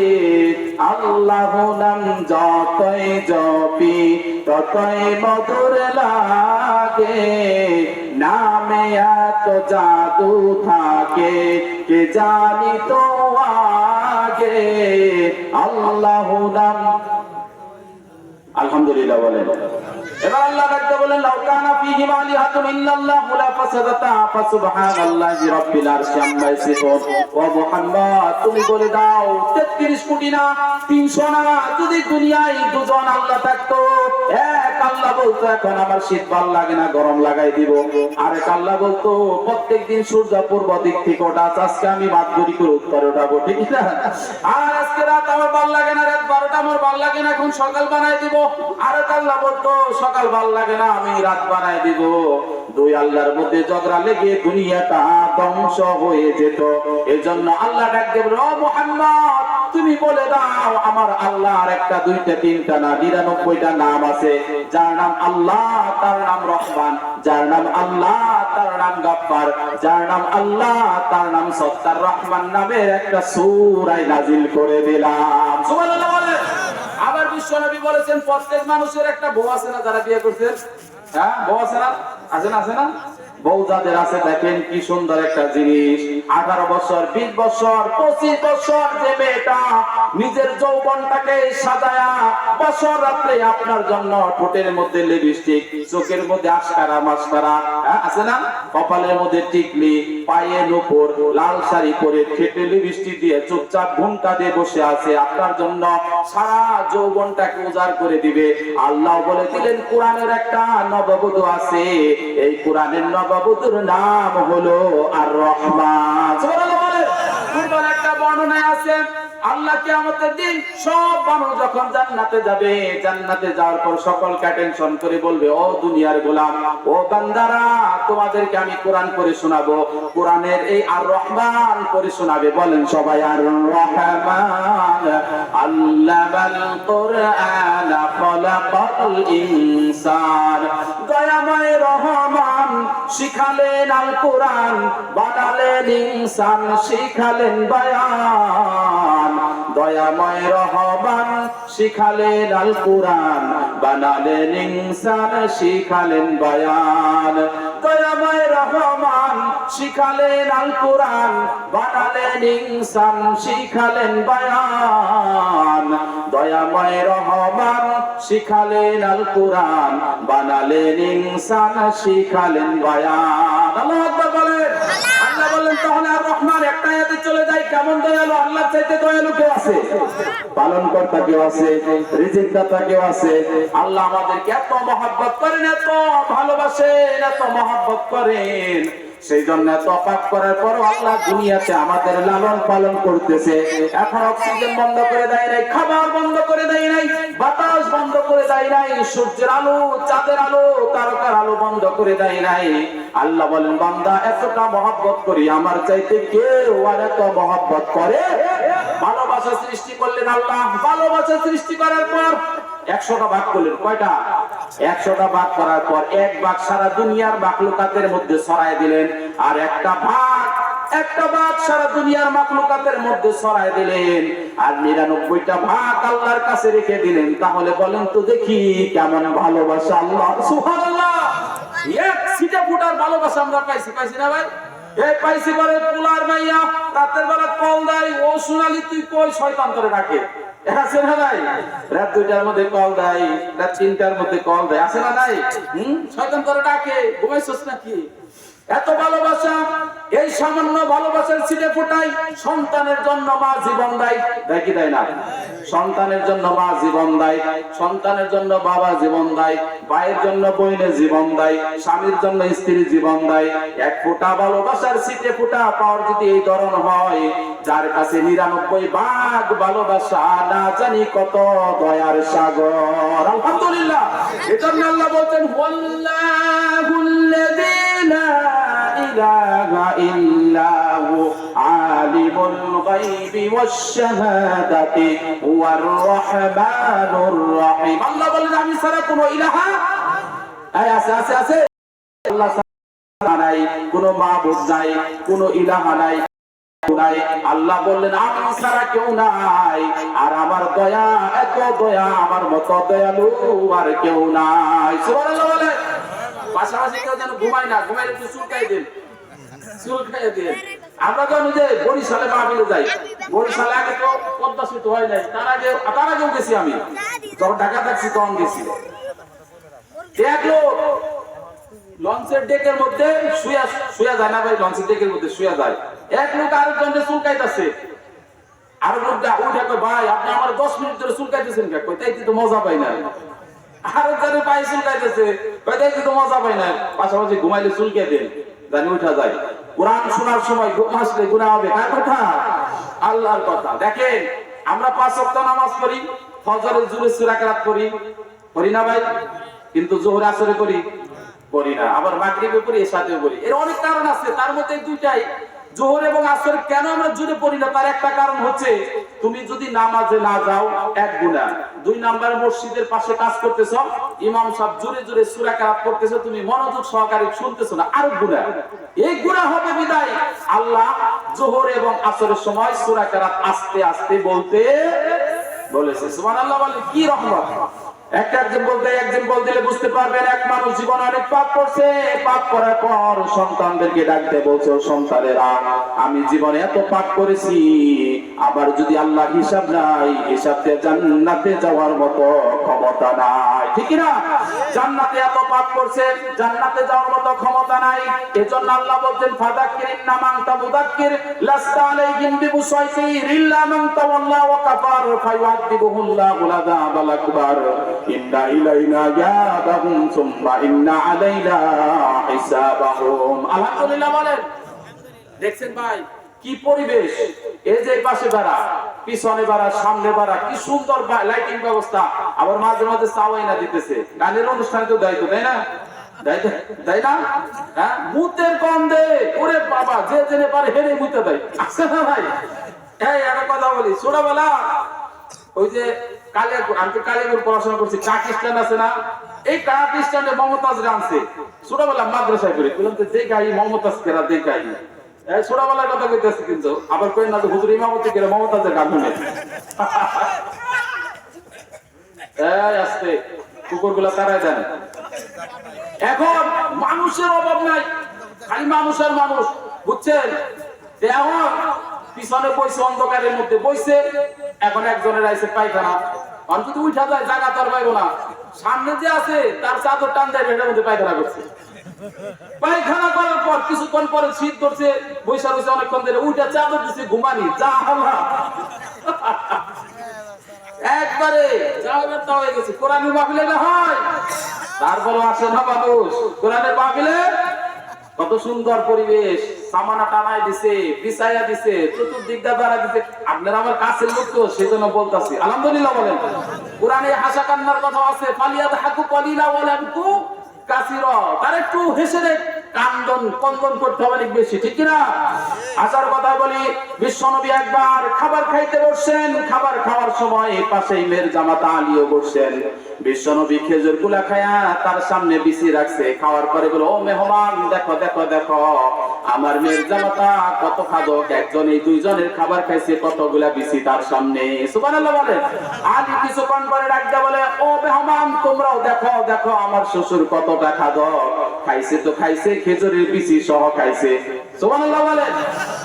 আল্লাহ নাম যতই জপি ততই মধুর লাগে, নামে এত জাদু থাকে কে জানি তো আগে। আল্লাহ নাম। আলহামদুলিল্লাহ বলেন। এবার আল্লাহ ডাকতে বলেন, লাউ কানা ফীহিমা আলিহাতুন ইল্লাল্লাহু লাফাসাদাতা ফাসুবহানাল্লাহি রাব্বিল আরশি আম্মা ইয়াসিফুন। ও মুহাম্মদ, তুমি বলে দাও, 33 কোটি না, 300 না, যদি দুনিয়ায় দুজন আল্লাহ থাকতো, এক আল্লাহ বলতো, এখন আমার শীত ভাল লাগে না, গরম লাগাই দিব। আরেক আল্লাহ বলতো, প্রত্যেকদিন সূর্য পূর্ব দিক থেকে ওঠা, আজকে আমি মাতবরি করে উত্তরে উঠাবো, ঠিক না? আর আজকে রাত আমার ভাল লাগে না, রাত 12টা আমার ভাল লাগে না, এখন সকাল বানাই দিব। আরেক আল্লাহ বলতো, সকাল ভাল লাগে না, আমি রাত বানাই দিব। দুই আল্লাহর মধ্যে ঝগড়া লেগে দুনিয়াটা ধ্বংস হয়ে যেত। এজন্য আল্লাহ ডাক দেব, ও মুহাম্মদ, তুমি বলে দাও, আমার আল্লাহর একটা, দুইটা, তিনটা না, 99টা নাম আছে। যার নাম আল্লাহ তার নাম রহমান, যার নাম আল্লাহ তার নাম গাফফার, যার নাম আল্লাহ তার নাম সত্তার। রহমান নামের একটা সূরা নাজিল করে দিলাম। সুবহানাল্লাহ বলেন। আবার বিশ্বনবী বলেছেন, প্রত্যেক মানুষের একটা বউ আছে না, যারা বিয়ে করছেন? হ্যাঁ, বউ আছে না? আছে না? আছে না? বউ যাদের আছে দেখেন কি সুন্দর একটা জিনিস, 18 বছর 20 বছর 25 বছর যে মেয়েটা নিজের যৌবনটাকে সাজায়া বছর রাত্রে আপনার জন্য ঠোঁটের মধ্যে লিপস্টিক, চোখের মধ্যে আশকারা মাস্কারা আছে না, কপালের মধ্যে টিকলি, পায়ে নূপুর, লাল শাড়ি পরে খেটে লিপস্টিক দিয়ে চুপচাপ ঘুমটা দিয়ে বসে আছে আপনার জন্য সারা যৌবনটাকে উজাড় করে দিবে। আল্লাহ বলে দিলেন কোরআনের একটা নববধূ আছে, এই কোরআনের নববধূর নাম হলো আর রহমান। সুবহানাল্লাহ বলে কোরআন একটা বর্ণনায় আছে আল্লাহ কিয়ামতের দিন সব মানুষ যখন জান্নাতে যাবে, জান্নাতে যাওয়ার পর সকলকে টেনশন করে বলবে, ও দুনিয়ার গোলাম, ও বান্দারা, তোমাদেরকে আমি কোরআন পড়ে শোনাবো। কোরআনের এই আর রহমান পড়ে শোনাবে। বলেন সবাই আর রহমান আল্লামাল কোরআন খলাকাল ইনসান। দয়াময় রহমান শিখালেন আল কোরআন, বানালেন ইনসান, শিখালেন বয়ান। দয়াময় রহমান শিখালেন আল কোরআন, বানালেন ইনসান, শিখালেন বয়ান। দয়াময় রহমান শিখালেন আল কোরআন, বানালেন ইনসান, শিখালেন বয়ান। দয়াময় রহমান শিখালেন আল কোরআন, বানালেন ইনসান, শিখালেন বয়ান। আল্লাহু আকবার বলেন। আল্লাহ বলেন তাহলে আর রহমান একটা আয়াতে চলে যায়, কেমন দয়ালু? আল্লাহর চাইতে দয়ালু কেউ আছে? পালন কর্তা কেউ আছে? রিজিক দাতা কেউ আছে? আল্লাহ আমাদেরকে এত মহব্বত করেন, এত ভালোবাসেন, এত মহব্বত করেন, সেই জন্য তফাৎ করার পর আল্লাহ দুনিয়াতে আমাদের লালন পালন করতেছে। এখন অক্সিজেন বন্ধ করে দেয় নাই, খাবার বন্ধ করে দেয় নাই, বাতাস বন্ধ করে দেয় নাই, সূর্যের আলো, চাঁদের আলো, তারকার আলো বন্ধ করে দেয় নাই। আল্লাহ বলেন বান্দা এতটা মহব্বত করি, আমার চাইতে কেউ আর এত মহব্বত করে? ভালোবাসা সৃষ্টি করলেন আল্লাহ। ভালোবাসা সৃষ্টি করার পর 100টা ভাগ করলেন। কয়টা? 100টা ভাগ করার পর এক ভাগ সারা দুনিয়ার মাখলুকাতের মধ্যে ছড়ায় দিলেন, আর একটা ভাগ সারা দুনিয়ার মাখলুকাতের মধ্যে ছড়ায় দিলেন, আর 99টা ভাগ আল্লাহর কাছে রেখে দিলেন। তাহলে বলেন তো দেখি কেমন ভালোবাসা আল্লাহ। সুবহানাল্লাহ। এক সিটে ফুটার ভালোবাসা আমরা পাইছি না ভাই? এই পাইছি বলে পোলার মাইয়া রাতের বেলা কল দেয়, ও সোনালি তুই কই, শয়তান করে ডাকে, আছে না নাই? রাত 2টার মধ্যে কল দেয়, রাত 3টার মধ্যে কল দেয়, আছে না নাই? শয়তান করে ডাকে, ঘুমাইছস নাকি? এত ভালোবাসা। এই সামান্য ভালোবাসার ছিটে ফোটাই সন্তানের জন্য মা জীবন দেয়, দেয় কি দেয় না? সন্তানের জন্য মা জীবন দেয়, সন্তানের জন্য বাবা জীবন দেয়, ভাইয়ের জন্য বোনের জীবন দেয়, স্বামীর জন্য স্ত্রী জীবন দেয়। এক ফোঁটা ভালোবাসার ছিটে ফোটা পাওয়ার যদি এই ধরন হয়, যার কাছে 99 ভাগ ভালোবাসা, না জানি কত দয়ার সাগর। আলহামদুলিল্লাহ। এজন্য আল্লাহ বলতেন ওয়াল্লাহুল্লাযী লা ইলাহা ইল্লাহু আলিমুল গায়বি ওয়াশ শাহাদাতি ওয়ার রহমানুর রহিম। আল্লাহ বলেন আমি ছাড়া কোনো ইলাহা আছে আল্লাহ ছাড়া নাই, কোনো মাবুদ নাই, কোনো ইলাহা নাই। আল্লাহ বললেন আমি ছাড়া কেউ নাই, আর আমার দয়া, এত দয়া, আমার মতো দয়ালু আর কেউ নাই। সুবহানাল্লাহ বলে। পাশাপাশি কেউ যেন ঘুমায় না, ঘুমাইলে একটু চুলকাই দিন, চুলকাই দিন। আমরা যখন যে বরিশালে মাহফিলে যাই, বরিশালে আগে তো পদ্মা সেতু হয় নাই, তার আগেও গেছি আমি, যখন ঢাকা থাকছি তখন গেছি। দেখলো লঞ্চের ডেকের মধ্যে শুয়া যায় না ভাই, লঞ্চের ডেকের মধ্যে শুয়া যায়, এক লোক আরেকজনকে চুলকাইতেছে, আর লোকটা উঠে কয় ভাই আপনি আমার 10 মিনিট ধরে চুলকাইতেছেন কে? কই তাইতে তো মজা পাই না। আরেকজনের পায়ে চুলকাইতেছে, কই তাইতে তো মজা পাই না। পাশাপাশি ঘুমাইলে চুলকে দেন, জানি উঠা যায়। কোরআন শোনার সময় ঘুম আসলে গুনাহ হবে। কার কথা? আল্লাহর কথা। দেখেন আমরা 5 ওয়াক্ত নামাজ পড়ি, ফজরের জোহরে সূরা কেরাত পড়ি না ভাই? কিন্তু যোহর আসরে পড়ি না, আবার মাগরিবে পড়ি, এশাতেও পড়ি। এর অনেক কারণ আছে, তার মধ্যে দুইটাই। যোহর এবং আসর কেন আমরা জোরে পড়ি না, তার একটা কারণ হচ্ছে তুমি যদি নামাজে না যাও এক গুনাহ, 2 নাম্বার মসজিদের পাশে কাজ করতেছো, ইমাম সাহেব জোরে জোরে সূরা কেরাত করতেছে, তুমি মনোযোগ সহকারে শুনতেছো না, আরো গুনাহ। এই গুনাহ হবে বিদায় আল্লাহ যোহর এবং আসরের সময় সূরা কেরাত আস্তে আস্তে বলতে বলেছে। সুবহানাল্লাহ বলে কি রহমত। একটা একজন দিলে বুঝতে পারবেন এক মানুষ জীবনে অনেক পাপ করছে, পাপ করার পর সন্তানদেরকে ডাকতে বলছে, সন্তানেরা আমি জীবনে এত পাপ করেছি, আবার যদি আল্লাহ হিসাব নাই, হিসাব দিয়ে জান্নাতে যাওয়ার মতো ক্ষমতা নাই, ঠিক না? জান্নাতে এত পাপ করছে, জান্নাতে যাওয়ার মতো ক্ষমতা নাই। এজন্য আল্লাহ বলছেন ফাযাক্কির ইন্নামা আনতা মুযাক্কির লাস্তা আলাইহিম বিমুসাইতির ইল্লা মান তাওয়াল্লা ওয়া কাফার ফায়ুআযিবুহুল্লাহু আযাবাল আকবার ইন্না ইলাইনা ইয়াবাহুম সুম্মা ইন্না আলাইনা হিসাবাহুম। আলহামদুলিল্লাহ বলেন। দেখছেন ভাই কি পরিবেশ, এই যে পাশে বেড়া, পিছনে বেড়া, সামনে বেড়া, কি সুন্দর লাইটিং ব্যবস্থা, আবার মাঝে মাঝে চাওয়াই না দিতেছে। গানের অনুষ্ঠানে তো দায়িত্ব তাই না, তাই না? হ্যাঁ, মুতের গন্ধে ওরে বাবা, যে জেনে পারে হেরে মুতে দেয়, আছে না ভাই? এই একটা কথা বলি, ছোটবেলা ওই যে কালিয়াপুর, আমি তো কালিয়াপুর পড়াশোনা করছি, ট্রাক স্ট্যান্ড আছে না, এই ট্রাক স্ট্যান্ডে মমতাজ আনছে ছোটবেলা মাদ্রাসায় করে, বললাম যে গাড়ি মমতাজ কেরা যে গাড়ি, ছোটবেলার কথা কইতেছি, কিন্তু আবার কই না হুজুর ইমামতি করে মমতাজের গান শুনে আস্তে কুকুরগুলা তারাই দেন। এখন মানুষের অভাব নাই, খালি মানুষের মানুষ, বুঝছেন? এখন পিছনে বইছে, অন্ধকারের মধ্যে বইছে, এখন একজনের আইছে পায়খানা, যদি উঠা যায় জায়গা তার পাইবো না, সামনে যে আছে তার চাদর টান দেয়, এটার মধ্যে পায়খানা করছে। পায়খানা করার পর কিছুক্ষণ পরে শীত করছে, বৈশা রয়েছে অনেকক্ষণ ধরে, উঠা চাদর দিচ্ছে, ঘুমানি যা আল্লাহ একবারে যাওয়াটা হয়ে গেছে। কোরআনের মাহফিলে না হয়, তারপরে আসে না মানুষ, কোরআনের মাহফিলে কত সুন্দর পরিবেশ, সামানা টানাই দিছে, বিছাইয়া দিছে, চতুর্দিকটা বেড়া দিছে। আপনারা আমার কাছের লোক তো, সেজন্য বলতাছি আলহামদুলিল্লাহ বলেন। কোরআনে হাসা কান্নার কথা আছে, ফালিয়াদহাকু কলিলা ওয়া লাবকু কাসীরা, তার একটু হেসে রে কন্দন করতে হবে অনেক বেশি, ঠিক না? আসার কথা বলি, বিশ্বনবী একবার খাবার খাইতে বসছেন, খাবার খাওয়ার সময় পাশেই মেয়ের জামাতা আলীও বসছেন। বিশ্বনবী খেজুর গুলা খায়া তার সামনে বিছিয়ে রাখছে, খাওয়ার পরে বলে, ও মেহমান দেখো দেখো দেখো আমার মেয়ের জামাতা কত খাদক, একজন এই দুইজনের খাবার খাইছে, কতগুলা বিছি তার সামনে, সুবহানাল্লাহ বলে। আলী কিছুক্ষণ পরে ডাকতে বলে, ও মেহমান তোমরাও দেখো দেখো আমার শ্বশুর কতটা খাদক, খাইছে তো খাইছে, খেজুরের বিচি সহ খাইছে, সুবহানাল্লাহ বলে।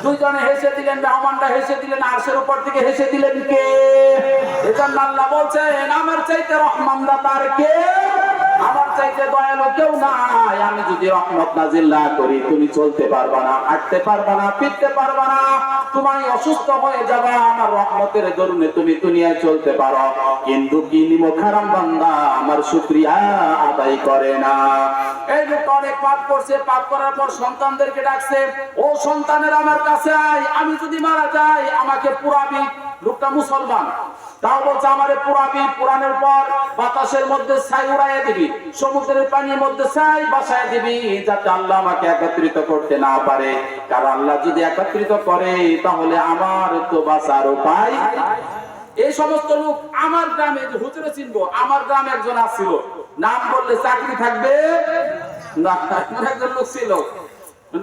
দুইজনে হেসে দিলেন, মেহমানটা হেসে দিলেন, আরশের উপর থেকে হেসে দিলেন কে? এজন্য আল্লাহ বলছেন আমার চাইতে রহমান দাতার কে? আমার চাইতে দয়ালু কেউ নাই। আমি যদি রহমত নাজিল না করি, তুমি চলতে পারবা না, হাঁটতে পারবা না, ফিরতে পারবা না, তুমি অসুস্থ হয়ে যাবা। আমার রহমতের দরুনে তুমি দুনিয়ায় চলতে পারো, কিন্তু কি নিমক হারাম বান্দা আমার শুকরিয়া আদায় করে না। এই লোকটা অনেক পাপ করছে, পাপ করার পর সন্তানদেরকে ডাকছে, ও সন্তানের আমার কাছে আয়, আমি যদি মারা যাই আমাকে পুরাবি। লোকটা মুসলমান, তাও বলছে আমারে পুরাবি, পুরানোর পর বাতাসের মধ্যে ছাই উড়াইয়া দিবি, সমুদ্রের পানির মধ্যে ছাই বাসায় দিবি, যাতে আল্লাহ আমাকে একত্রিত করতে না পারে, কারণ আল্লাহ যদি একত্রিত করে তাহলে আমার তো বাঁচার উপায়। এই সমস্ত লোক আমার গ্রামে, হুজুরে চিনবো, আমার গ্রামে একজন আসছিল, নাম বললে চাকরি থাকবে না, একজন লোক ছিল,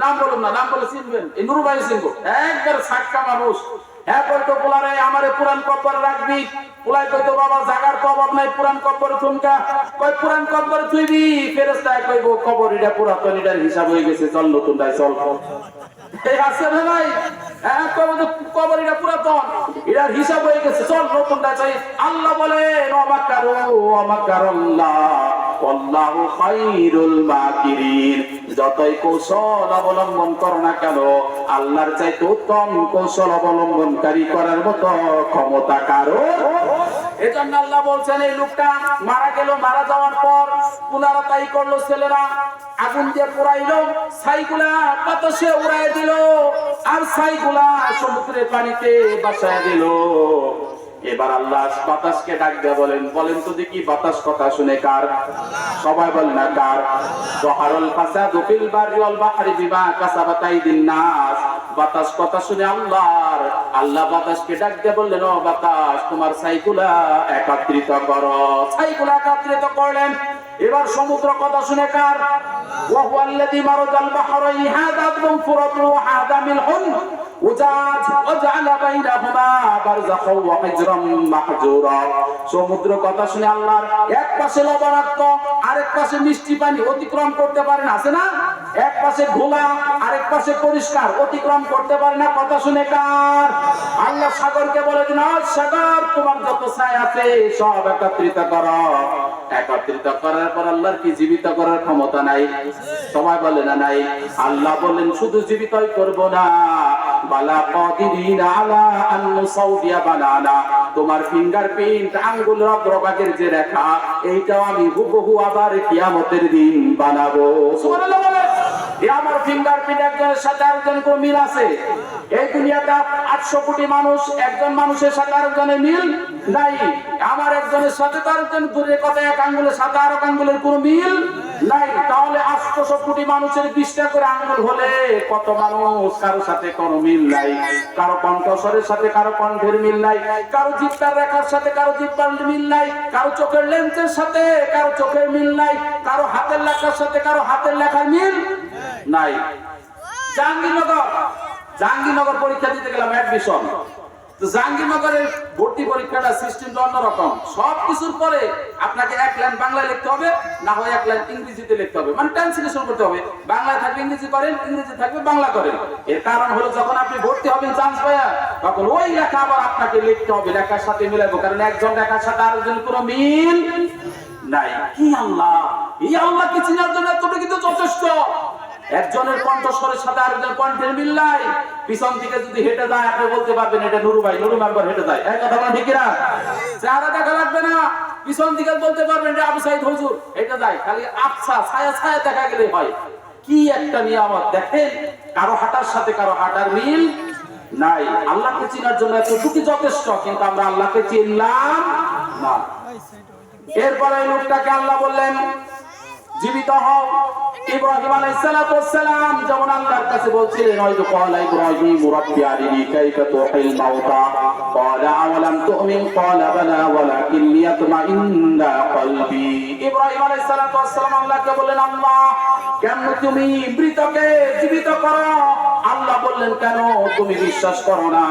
নাম বলুন না, নাম বলে চিনবেন, এই নুরু ভাই চিনবো, একবার সাক্কা মানুষ। হ্যাঁ বলতো পোলারে আমারে পুরান কব্বরে রাখবি, পোলাই কইতো বাবা জাগার তো অভাব নাই, পুরান কব্বরে থুমকা, কই পুরান কব্বরে থুইবি, ফেরেশতায় কইবো কবর এটা পুরাতন, এটার হিসাব হয়ে গেছে, চল নতুনটাই চল। এই আছে না ভাই? হ্যাঁ কবর এটা পুরাতন, এটার হিসাব হয়ে গেছে, চল নতুনটা চাই। আল্লাহ বলেন ওয়ামাকারু ওয়ামাকারাল্লাহ ওয়াল্লাহু খায়রুল মাকিরিন, যতই কৌশল অবলম্বন করো না কেন, আল্লাহর চাইতে উত্তম কৌশল অবলম্বনকারী করার মতো ক্ষমতা কারো। এজন্য আল্লাহ বলছেন এই লোকটা মারা গেল, মারা যাওয়ার পর পুনরা তাই করলো, ছেলেরা আগুন দিয়ে পোড়াইলো, ছাইগুলা বাতাসে উড়াই দিল, আর ছাইগুলা সমুদ্রের পানিতে বাসায় দিল। এবার আল্লাহ বাতাসকে ডাক দিয়ে বলেন, বলেন তো দেখি বাতাস কথা শুনে কার? সবাই বল না কার? যহারুল ফাসাদু ফিল বাররি ওয়াল বাহরি বিমা কাসাবাত আইদিন নাস, বাতাস কথা শুনে আল্লাহর। আল্লাহ বাতাসকে ডাক দিয়ে বললেন, ও বাতাস তোমার ছাইগুলা একত্রিত করো। ছাইগুলা একত্রিত করলেন। এবার সমুদ্র কথা শুনে কার? ওয়া হুয়াল্লাযী মারাজাল বাহরাইনি হাযা আযবুন ফুরাতুন ওয়া হাযা মিলহুন উজাজ ওয়াজআলা বাইনাহুমা বারযাখাও ওয়া হিজরাম মাহজুরা। সমুদ্র কথা শুনে আল্লাহর এক পাশে লবণাক্ত আরেক পাশে মিষ্টি পানি অতিক্রম করতে পারে না, আছে না? এক পাশে ঘোলা আরেক পাশে পরিষ্কার, অতিক্রম করতে পারে না। কথা শুনে কার? আল্লাহ সাগরকে বলে দিন, সাগর তোমার যত ছায়া আছে সব একত্রিত করো। একত্রিত করার পর আল্লাহর কি জীবিত করার ক্ষমতা নাই? সবাই বলে না নাই? আল্লাহ বলেন শুধু জীবিতই করব না, বালা কাদিরিন আলা আন নুসাউদিয়া বানানা, তোমার ফিঙ্গারপ্রিন্ট আঙ্গুলের অগ্রভাগের যে রেখা এইটাও আমি হুবহু আবার কিয়ামতের দিন বানাবো। সুবহানাল্লাহ বলে। আমার ফিঙ্গারপ্রিন্ট একজনের সাথে আরেকজনের কোনো মিল আছে? এই দুনিয়াতে 800 কোটি মানুষ, একজন মানুষের সাথে আরেকজনের মিল নাই। আমার একজনের সাথে তো আরেকজন দূরের কথা, এক আঙ্গুলের সাথে আরেক আঙ্গুলের কোনো মিল নাই। তাহলে 800 কোটি মানুষের 20টা করে আঙ্গুল হলে কত মানুষ? কারো সাথে কোনো মিল নাই, কারো কণ্ঠস্বরের সাথে কারো কণ্ঠের মিল নাই, কারো জিহ্বার রেখার সাথে কারো জিহ্বার মিল নাই, কারো চোখের লেন্সের সাথে কারো চোখের মিল নাই, কারো হাতের লেখার সাথে কারো হাতের লেখার মিল নাই। জাহাঙ্গীরনগর পরীক্ষা দিতে গেলাম অ্যাডমিশন। তো জাহাঙ্গীরনগরের ভর্তি পরীক্ষাটা সিস্টেমটা অন্যরকম। সবকিছুর পরে আপনাকে এক লাইন বাংলায় লিখতে হবে, না হয় এক লাইন ইংরেজিতে লিখতে হবে, মানে ট্রান্সলেশন করতে হবে। বাংলায় থাকবে ইংরেজি করেন, ইংরেজি থাকবে বাংলা করেন। এর কারণ হলো যখন আপনি ভর্তি হবেন চান্স পায়া, তখন ওই লেখা আবার আপনাকে লিখতে হবে, লেখার সাথে মিলাবো, কারণ একজন লেখার সাথে আরেকজন কোনো মিল নাই। কি আল্লাহ! এই আল্লাহকে চিনার জন্য এতটুকু কিন্তু যথেষ্ট। একজনের কণ্ঠস্বরের সাথে আরেকজনের কণ্ঠের মিল নাই। পিছন থেকে যদি হেঁটে যায় আপনি বলতে পারবেন এটা নুরু ভাই, নুরু মেম্বার হেঁটে যায়। এই কথা বলা ঠিক না? চেহারা দেখা লাগবে না, পিছন থেকে বলতে পারবেন এটা আবু সাইদ হুজুর হেঁটে যায়, খালি আবছা ছায়া ছায়া দেখা গেলে হয়। কি একটা নিয়ামত দেখেন! কারো হাঁটার সাথে কারো হাঁটার মিল নাই। আল্লাহকে চিনার জন্য এতটুকু যথেষ্ট, কিন্তু আমরা আল্লাহকে চিনলাম না। এরপরে এই লোকটাকে আল্লাহ বললেন জীবিত হও। ইব্রাহিম আলাইহিস সালাতু ওয়াস সালাম যেমন আল্লাহর কাছে বলছিলেন, হয়তো ক্বালা ইব্রাহিম রাব্বি আরিনি কাইফা তুহিল মাউতা ক্বালা আওয়ালাম তুমিন ক্বালা বালা ওয়ালাকিন লিয়াতমাইন্না কলবি। ইব্রাহিম আলাইহিস সালাতু ওয়াস সালাম আল্লাহকে বললেন, আল্লাহ কেন তুমি মৃতকে জীবিত করো? আল্লাহ বললেন, কেন তুমি বিশ্বাস করো না?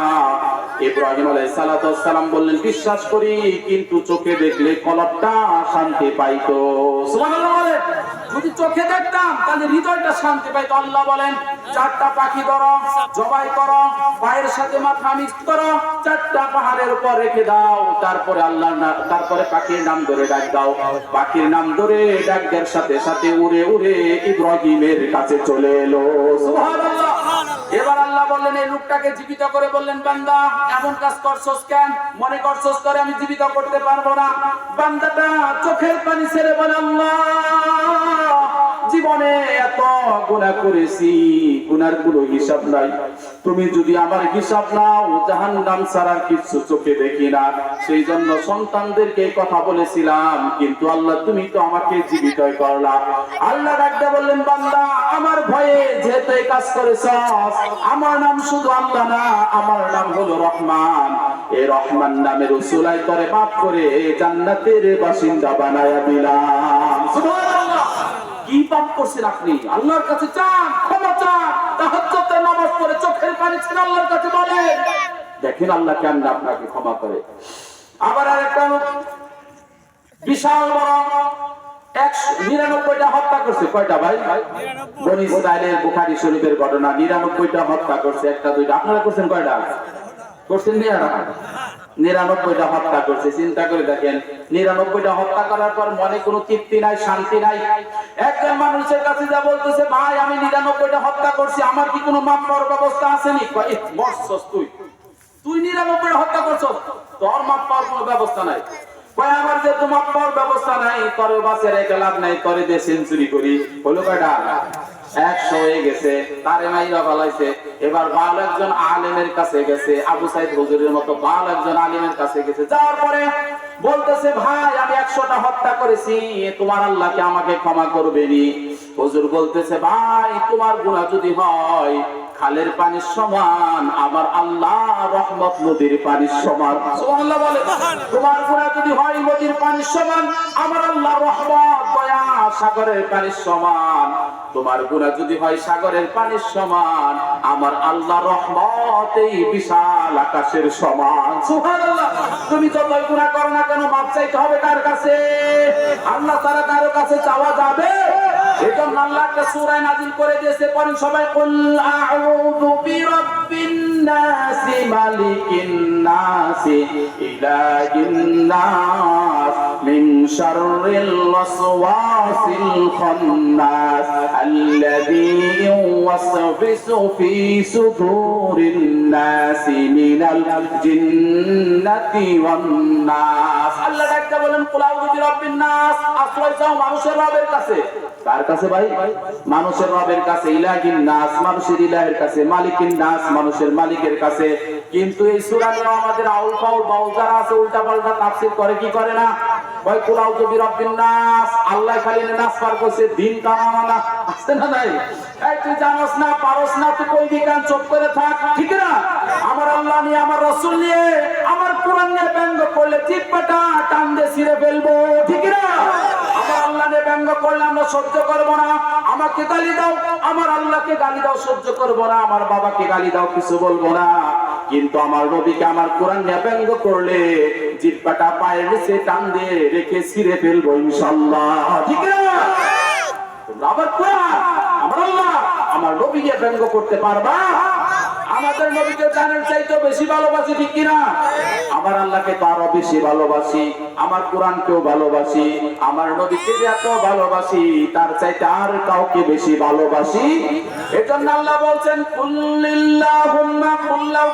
ইব্রাহিম আলাইহিস সালাতু ওয়াস সালাম বললেন, বিশ্বাস করি, কিন্তু চোখে দেখলে কলবটা শান্তি পাইতো। সুবহানাল্লাহ বলে। যদি চোখে দেখতাম তাহলে হৃদয়টা শান্তি পাইতো। আল্লাহ বলেন, 4টা পাখি ধরো, জবাই করো, পায়ের সাথে মাথা মিক্স করো, 4টা পাহাড়ের উপর রেখে দাও, তারপরে তারপরে পাখির নাম ধরে ডাক দাও। পাখির নাম ধরে ডাক দেওয়ার সাথে সাথে উড়ে উড়ে ইব্রাহিমের কাছে চলে এলো। সুবহানাল্লাহ। এবার আল্লাহ বললেন, এই লোকটাকে জীবিত করে বললেন, বান্দা এমন কাজ করছস কেন? মনে করছস করে আমি জীবিত করতে পারবো না? বান্দাটা চোখের পানি ছেড়ে বলে, আল্লাহ জীবনে এত গুনাহ করেছি, গুনার কোনো হিসাব নাই। তুমি যদি আমার হিসাব নাও, জাহান্নাম ছাড়া কিছু চোখে দেখি না। সেই জন্য সন্তানদেরকে কথা বলেছিলাম, কিন্তু আল্লাহ তুমি তো আমাকে জীবিত করলা। আল্লাহ ডাকতে বললেন, বান্দা আমার ভয়ে যেহেতু এই কাজ করেছস, আমার নাম শুধু আল্লাহ না, আমার নাম হলো রহমান। এই রহমান নামের উসিলায় করে মাফ করে জান্নাতের বাসিন্দা বানায়া দিলাম। সুবহানাল্লাহ। কি পাপ করছেন আপনি? আল্লাহর কাছে চান, ক্ষমা চান, তাহাজ্জুদের নামাজ পড়ে চোখের পানি ছেড়ে আল্লাহর কাছে বলেন, দেখেন আল্লাহ কেমন আপনাকে ক্ষমা করে। আবার আরেকটা বিশাল বড় 199টা হত্যা করছে। কয়টা ভাই? বনি ইসরাইলের বুখারী শরীফের ঘটনা। 99টা হত্যা করছে, একটা দুইটা। আপনারা করছেন কয়টা? করছেন 99টা হত্যা করছে। চিন্তা করে দেখেন, 99টা হত্যা করার পর মনে কোনো তৃপ্তি নাই, শান্তি নাই। একজন মানুষের কাছে যা বলতেছে, ভাই আমি 99টা হত্যা করছি, আমার কি কোনো মাপ পাওয়ার ব্যবস্থা আসেনি? বসছস তুই 99টা হত্যা করছস, তোর মাপ পাওয়ার কোনো ব্যবস্থা নাই। আমার যে তোমার পাওয়ার ব্যবস্থা নাই, তোরে বাঁচে রেখে লাভ নাই, তোরে দিয়ে সেঞ্চুরি করি। হলো কয়টা? 100 হয়ে গেছে। তারে মাইরা ফেলাইছে। এবার ভালো একজন আলেমের কাছে গেছে, আবু সাইদ হুজুরের মতো ভালো একজন আলেমের কাছে গেছে। যাওয়ার পরে বলতেছে, ভাই আমি 100টা হত্যা করেছি, তোমার আল্লাহ কি আমাকে ক্ষমা করবেনি? হুজুর বলতেছে, ভাই তোমার গুনাহ যদি হয় খালের পানির সমান, আমার আল্লাহ রহমত নদীর পানির সমান। সুবহানাল্লাহ বলে। তোমার গুনাহ যদি হয় নদীর পানির সমান, আমার আল্লাহ রহমত দয়া সাগরের পানির সমান। তোমার গুনাহ যদি হয় সাগরের পানির সমান, আমার আল্লাহ রহমত এই বিশাল আকাশের সমান। সুবহানাল্লাহ। তুমি যতই গুনাহ করো না কেন মাপ চাইতে হবে কার কাছে? আল্লাহ তাআলা কারো কাছে চাওয়া যাবে? এজন্য আল্লাহ একটা সূরা নাযিল করে দিয়েছে, পড়েন সবাই, কুল আউযু বিরাব্বিন নাস মালিকিন নাস ইলাহিন নাস মিন শাররিল ওয়াসওয়াসিল খান্নাস আল্লাযী ইউওয়াসবিসু ফি সুদুরিন নাস মিনাল জিন্নাতি ওয়ান নাস। আল্লাহ ডাকতে বলেন, কুল আউযু বিরাব্বিন নাস, আশ্রয় চাও মানুষের রবের কাছে। কার কাছে ভাই? মানুষের রবের কাছে। ইলাহিন নাস, মানুষের ইলাহের কাছে। মালিকিন নাস, মানুষের মালিকের কাছে। কিন্তু এই সূরা নিয়ে আমাদের আউল ফাউল বাউল যারা আছে উল্টা পাল্টা তাফসীর করে, কি করে না? ভাই কুল আউযু বিরাব্বিন নাস, আল্লাহ খালি নাস পার করছে, দিন কামানো না, আছে না নাই? এই তুই জানোস না, পারোস না, তুই কই দিকান চুপ করে থাক, ঠিক না? আমার আল্লাহ নিয়ে, আমার রাসূল নিয়ে, আমার কোরআন নিয়ে ব্যঙ্গ করলে জিহ্বাটা টান দিয়ে ছিঁড়ে ফেলবো, ঠিক না? আমার আল্লাহ নিয়ে ব্যঙ্গ করলে আমরা সহ্য করব না। আমাকে গালি দাও, আমার আল্লাহকে গালি দাও, সহ্য করব না। আমার বাবাকে গালি দাও, কিছু বলবো না। কিন্তু আমার নবীকে, আমার কোরআন নিয়ে ব্যঙ্গ করলে জিহ্বাটা পায়ের নিচে টান দিয়ে রেখে ছিঁড়ে ফেলবো ইনশাআল্লাহ, ঠিক না? তোমরা আবার কোরআন, আমার আল্লাহ, আমার নবীকে ব্যঙ্গ করতে পারবা? আমাদের নবীকে জানের চাইতে বেশি ভালোবাসি, ঠিক কিনা? আমার আল্লাহকে তো আরো বেশি ভালোবাসি, আমার কোরআনকেও ভালোবাসি, আমার নবীকে যে এত ভালোবাসি তার চাইতে আর কাউকে বেশি ভালোবাসি। এজন্য আল্লাহ বলছেন কুল্লিল্লাহুম্মা কুল্লাউ,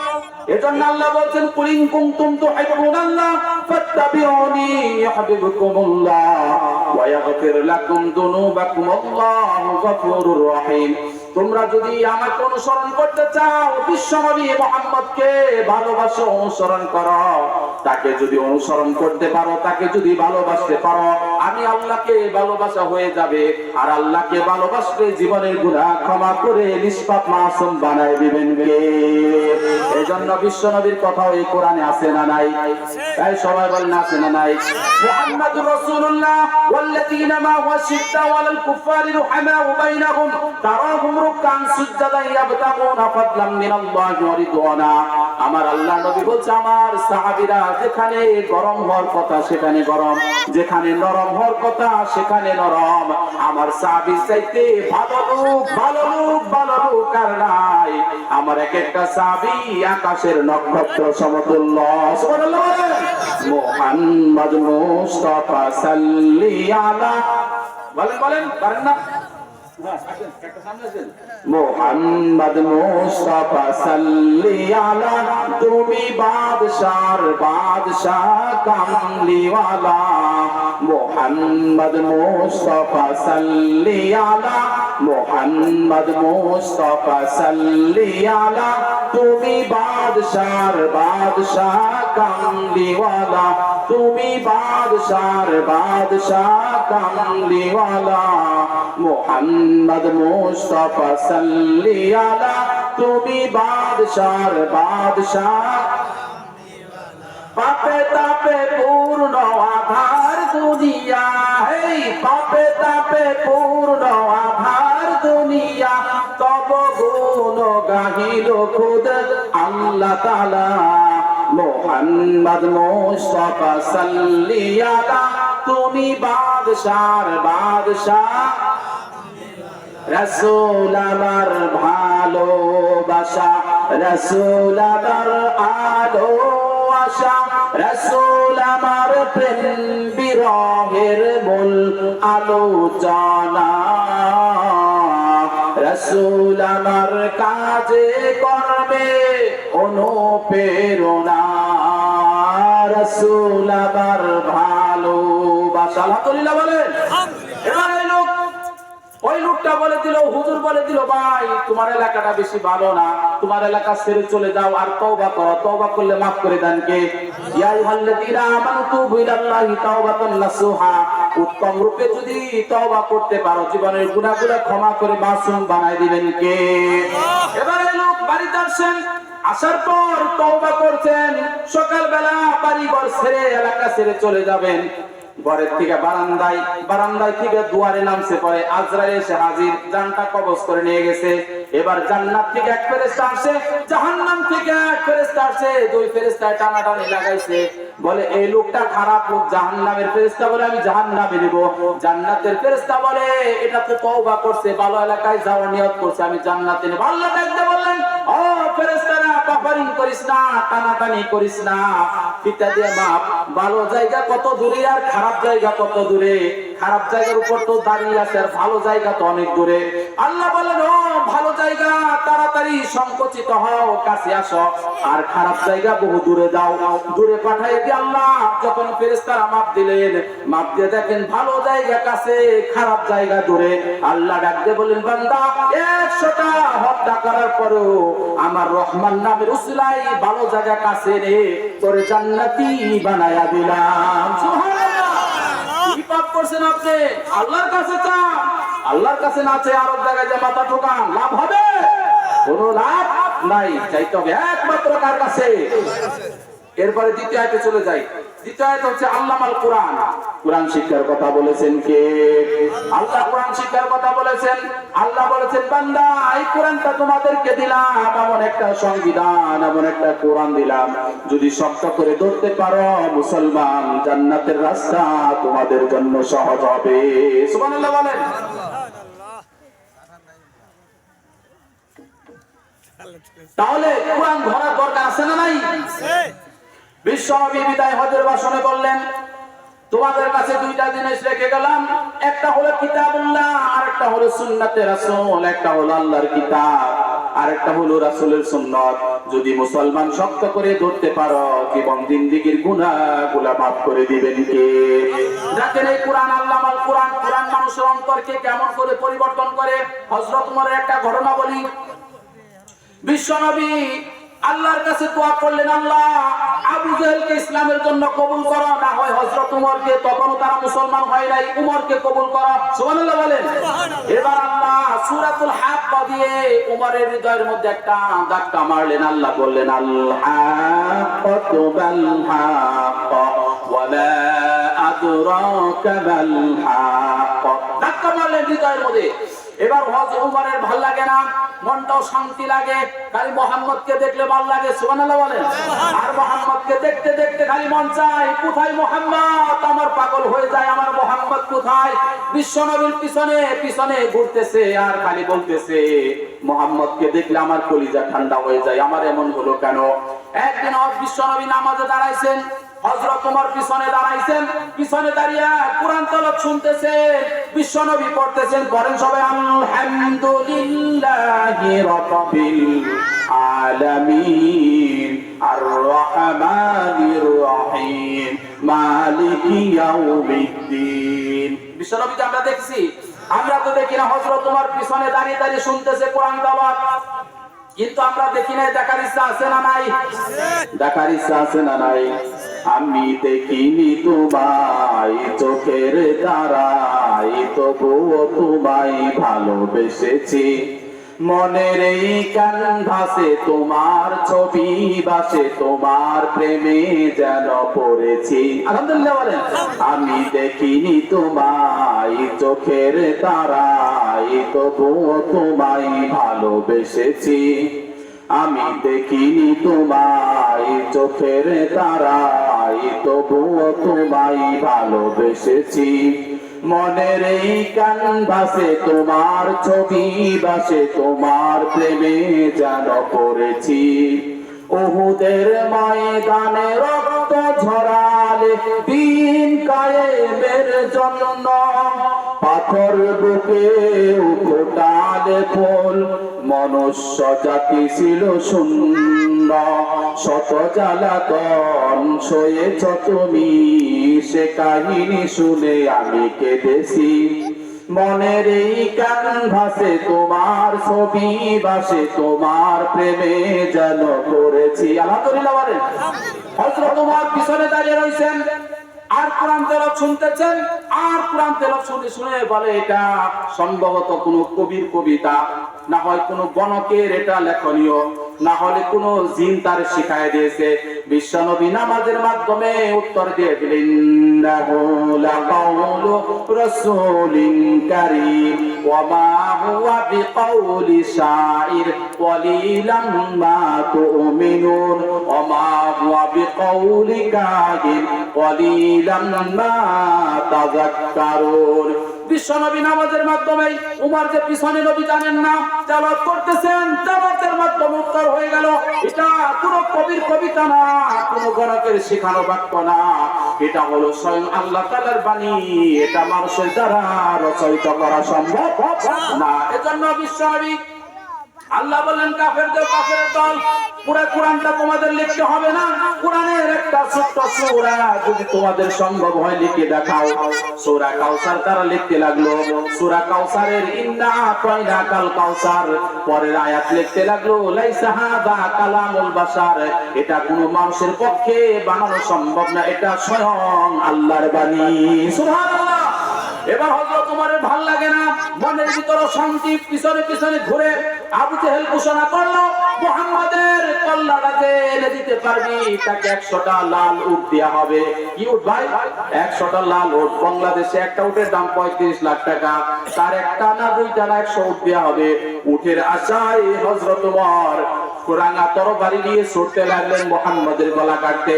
এজন্য আল্লাহ বলছেন কুল ইন কুনতুম তুহিব্বুনাল্লাহ ফাত্তাবিউনি ইউহিব্বুকুমুল্লাহ ওয়া ইয়াগফির লাকুম যুনুবাকুম আল্লাহু গফুরুর রহিম। তোমরা যদি আমাকে অনুসরণ করতে চাও, বিশ্বনবী মুহাম্মদকে ভালোবাসো, অনুসরণ করো, তাকে যদি অনুসরণ করতে পারো, তাকে যদি ভালোবাসতে পারো, আমি আল্লাহকে ভালোবাসা হয়ে যাবে। আর আল্লাহকে ভালোবাসলে জীবনের গুনাহ ক্ষমা করে নিষ্পাপ মাসুম বানায় দিবেন কে? এজন্য বিশ্বনবীর কথা এই কোরআনে আছে না নাই? তাই সবাই বলেন আছে না নাই? মুহাম্মাদুর রাসূলুল্লাহ ওয়াল্লাযীনা মা'হু আশিদ্দাউ আলাল কুফফারি রুহামাউ বাইনাহুম তারাহুম রুকআন সুজদান ইয়াবতাগুনা ফাদলাম মিনাল্লাহি ওয়া রিদওয়ানা। আমার আল্লাহ নবী বলছে, আমার সাহাবীরা যেখানে গরম হওয়ার কথা সেখানে গরম, যেখানে নরম হওয়ার কথা সেখানে নরম। আমার সাহাবীর চাইতে ভালো লোক, ভালো লোক, ভালো লোক আর নাই। আমার এক একটা সাহাবী আকাশের নক্ষত্র সমতুল্য। সুবহানাল্লাহ। মুহাম্মদ মুস্তাফা সাল্লি আলা, বলেন বলেন, পারেন না? মুহাম্মদ মুস্তাফা সাল্লি আলা, তুমি বাদশার বাদশা কামলিওয়ালা। মুহাম্মদ মুস্তাফা সাল্লি আলা, মুহাম্মদ মুস্তাফা সাল্লি আলা, তুমি বাদশার বাদশা কামলিওয়ালা, তুমি বাদশার বাদশা কামলিওয়ালা। মুহাম্মদ মুস্তাফা সাল্লি আলা, তুমি বাদশার বাদশা। পাপে তাপে পূর্ণ আধার দুনিয়া, এই পাপে তাপে পূর্ণ আধার দুনিয়া, তব গুণ গাহিল খুদ আল্লাহ তাআলা। মুহাম্মদ মুস্তাফা সাল্লি আলা, তুমি বাদশার বাদশাহ। রাসূল আমার ভালোবাসা, রাসূল আমার আলো আশা, রাসূল আমার প্রেম বিরহের মূল আলোচনা। রাসূল আমার কাজে কর্মে অনুপ্রেরণা, রাসূল আমার ভালোবাসা। আলহামদুলিল্লাহ বলেন। এবার ওই লোকটা বলে দিল, হুজুর বলে দিল, ভাই তোমার এলাকাটা বেশি ভালো না, তোমার এলাকা ছেড়ে চলে যাও আর তওবা করো, তওবা করলে মাফ করে দেন কে? ইয়া আইয়ুহাল্লাযীনা আমানু তুবু ইলাল্লাহি তাওবাতান নাসুহা, উত্তম রূপে যদি তওবা করতে পারো, জীবনের গুনাহগুলো ক্ষমা করে মাসুম বানায় দিবেন কে? এবার এই লোক বাড়িতে আসেন, আসার পর তওবা করছেন, সকালবেলা বাড়ি ঘর ছেড়ে এলাকা ছেড়ে চলে যাবেন। ঘরের থেকে বারান্দায় থেকে দুয়ারে নামছে, পরে আজরাইল এসে হাজির, জানটা কবজ করে নিয়ে গেছে। এবার জান্নাত থেকে এক ফেরেশতা আসে, জাহান্নাম থেকে এক ফেরেশতা আসে, দুই ফেরেশতায় টানাটানি লাগাইছে। বলে এই লোকটা খারাপ লোক, জাহান্নামের ফেরেশতা বলে আমি জাহান্নামে দেব, জান্নাতের ফেরেশতা বলে এটা তো তওবা করছে, ভালো এলাকায় যাওয়ার নিয়ত করছে, আমি জান্নাতে নেব। আল্লাহ দেখতে বললেন, ও ফেরেশতারা বাফারিং করিস না, টানাটানি করিস না, পিতা দিয়ে মাপ। ভালো জায়গা কত দূরে আর খারাপ জায়গা কত দূরে, খারাপ জায়গার উপর তো দাঁড়িয়ে আছে, আর ভালো জায়গা তো অনেক দূরে। আল্লাহ বলেন, ও ভালো জায়গা তাড়াতাড়ি সংকুচিত হও, কাছে আসো, আর খারাপ জায়গা বহু দূরে যাও। দূরে পাঠাই দিয়ে আল্লাহ যখন ফেরেশতারা মাপ দিলেন, মাপ দিয়ে দেখেন ভালো জায়গা কাছে, খারাপ জায়গা দূরে। আল্লাহ ডাকতে বলেন, বান্দা 100টা হত্যা করার পরেও আমার রহমান নামের উসিলায় ভালো জায়গা কাছে রে, তোরে জান্নাতি বানায়া দিলাম। সুবহানাল্লাহ। কি পাপ করছেন আপনি? আল্লাহর কাছে চান, আল্লাহর কাছে না চেয়ে আরব জায়গায় যে মাথা ঠোকান, লাভ হবে? কোনো লাভ নাই। চাইতে হবে একমাত্র কার কাছে? এরপরে দ্বিতীয় আয়াতে চলে যাই। দ্বিতীয় আয়াত হচ্ছে আল্লামাল কোরআন। কোরআন শিক্ষার কথা বলেছেন কে? আল্লাহ কোরআন শিক্ষার কথা বলেছেন। আল্লাহ বলেছেন, বান্দা এই কোরআনটা তোমাদেরকে দিলাম, এমন একটা সংবিধান, এমন একটা কোরআন দিলাম, যদি শক্ত করে ধরতে পারো মুসলমান, জান্নাতের রাস্তা তোমাদের জন্য সহজ হবে। সুবহানাল্লাহ বলেন। তাহলে কোরআন ধরার দরকার আছে না নাই? বিশ্বনবী বিদায় হজের ভাষণে বললেন, তোমাদের কাছে দুইটা জিনিস রেখে গেলাম, একটা হলো কিতাবুল্লাহ, আরেকটা হলো সুন্নাতে রাসূল। একটা হলো আল্লাহর কিতাব, আরেকটা হলো রাসূলের সুন্নাত। যদি মুসলমান শক্ত করে ধরতে পারো, এবং জিন্দেগীর গুনাহগুলো মাফ করে দিবেন কে? দেখেন এই কোরআন, আল্লামাল কোরআন, কোরআন মানুষের অন্তরকে কেমন করে পরিবর্তন করে। হযরত ওমরের একটা ঘটনা বলি। বিশ্বনবী আল্লাহর কাছে দোয়া করলেন, আল্লাহ আবু জাহেলকে ইসলামের জন্য কবুল করো, না হয় হযরত উমরকে, তখনও তারা মুসলমান হয় নাই, উমরকে কবুল করো। সুবহানাল্লাহ বলেন। এবার আল্লাহ সূরাতুল হাক্কা দিয়ে উমরের হৃদয়ের মধ্যে একটা ধাক্কা মারলেন। আল্লাহ বললেন, আল হাক্কাতু বাল হাক্কা ওয়া মা আদরাকা বাল হাক্কা। ধাক্কা মারলেন হৃদয়ের মধ্যে। এবার হযরত উমরের ভাল লাগে না, মনটাও শান্তি লাগে, খালি মুহাম্মদকে দেখলে ভালো লাগে। সুবহানাল্লাহ বলেন। আর মুহাম্মদকে দেখতে দেখতে খালি মন চায়, কোথায় মুহাম্মদ, আমার পাগল হয়ে যায়, আমার মুহাম্মদ কোথায়। বিশ্বনবীর পিছনে পিছনে ঘুরতেছে আর খালি বলতেছে, মুহাম্মদকে দেখলে আমার কলিজা ঠান্ডা হয়ে যায়, আমার এমন হলো কেন। একদিন বিশ্বনবী নামাজে দাঁড়াইছেন, হযরত ওমর পিছনে দাঁড়াইছেন, পিছনে দাঁড়িয়ে কোরআন তেলাওয়াত শুনতেছেন, বিশ্বনবী পড়তেছেন। পড়েন সবাই, আলহামদুলিল্লাহি রাব্বিল আলামিন আর রহমানির রহিম মালিকি ইয়াউমিদ্দিন। বিশ্বনবীকে আমরা দেখছি, আমরা তো দেখি না হযরত ওমর পিছনে দাঁড়িয়ে দাঁড়িয়ে শুনতেছে কোরআন তেলাওয়াত, কিন্তু আমরা দেখি না। দেখার ইচ্ছা আছে না নাই? দেখার ইচ্ছা আছে না নাই? আমি দেখিনি তোমায় চোখের তারায়, তবুও তোমায় ভালোবেসেছি, মনের এই ক্যানভাসে তোমার ছবি বাসে, তোমার প্রেমে যেন পড়েছি। আলহামদুলিল্লাহ বলেন। আমি দেখিনি তোমায় চোখের তারায়, তবুও তোমায় ভালোবেসেছি, আমি দেখিনি তোমায় চোখের তারায়, তবুও তোমায় ভালোবেসেছি, মনের এই ক্যানভাসে তোমার ছবি বাসে, তোমার প্রেমে যেন পড়েছি। উহুদের ময়দানে রক্ত ঝরালে দিন কায়েমের জন্য, পাথর বুকে ফোটালে ফুল, মনুষ্য জাতি ছিল শূন্য, শত জ্বালাতন সয়েছ তুমি, সে কাহিনী শুনে আমি কেঁদেছি, মনের এই ক্যানভাসে তোমার ছবি বাসে, তোমার প্রেমে যেন পড়েছি। আলহামদুলিল্লাহ বলেন। হযরত ওমর পিছনে দাঁড়িয়ে রয়েছেন আর কোরআন তেলাওয়াত শুনতেছেন, আর কোরআন তেলাওয়াত শুনে শুনে বলে, এটা সম্ভবত কোনো কবির কবিতা, না হয় কোনো গণকের এটা লেখনীয়। না হলে কোন জিন তার শিখায় দিয়েছে। বিশ্বনবী নামাজের মাধ্যমে উত্তর দিয়ে দিলেন, ইন্নাহু লাকাউলু রাসূলিন কারীম ওয়া মা হুয়া বিকাউলি শাইর ক্বালিলাম মা তুমিনুন ওয়া মা হুয়া বিকাউলি কাহিন ক্বালিলাম মা তাযাক্কারুন। বিশ্বনবী নামাজের মাধ্যমে উমর যে পিছনে নবী জানেন না তেলাওয়াত করতেছেন, তেলাওয়াতের মাধ্যমে উত্তর হয়ে গেল। এটা পুরো কবির কবিতা না, কোন গণকের শেখানো বাক্য না, এটা হলো স্বয়ং আল্লাহ তাআলার বাণী। এটা মানুষের দ্বারা রচিত করা সম্ভব না। এজন্য বিশ্বনবী আল্লাহ বললেন কাফেরদের কাফের দল, পুরো কোরআনটা তোমাদের লিখতে হবে না, কোরআনের একটা ছোট্ট সূরা যদি তোমাদের সম্ভব হয় লিখে দেখাও। সূরা কাউসার তারা লিখতে লাগলো। সূরা কাউসারের ইন্না আতাইনাকাল কাউসার পরের আয়াত লিখতে লাগলো, লাইসা হাযা কালামুল বাশার, এটা কোনো মানুষের পক্ষে বানানো সম্ভব না, এটা স্বয়ং আল্লাহর বাণী। সুবহানাল্লাহ। এবার হযরত ওমরের ভাল লাগে না, মনের ভিতরে শান্তি, পিছনে পিছনে ঘুরে আবু জেহেল ঘোষণা করলো, মুহাম্মাদের কল্লাটাতে এনে দিতে পারবি তাকে 100টা লাল উট দেয়া হবে। কি উট ভাই? 100টা লাল উট। বাংলাদেশে একটা উটের দাম 35 লাখ টাকা, তার একটা না দুইটা না 100 উট দেয়া হবে। উটের আশায় হযরত ওমর কোরআনা তরবারি নিয়ে ছুটতে লাগলেন মুহাম্মাদের গলা কাটতে।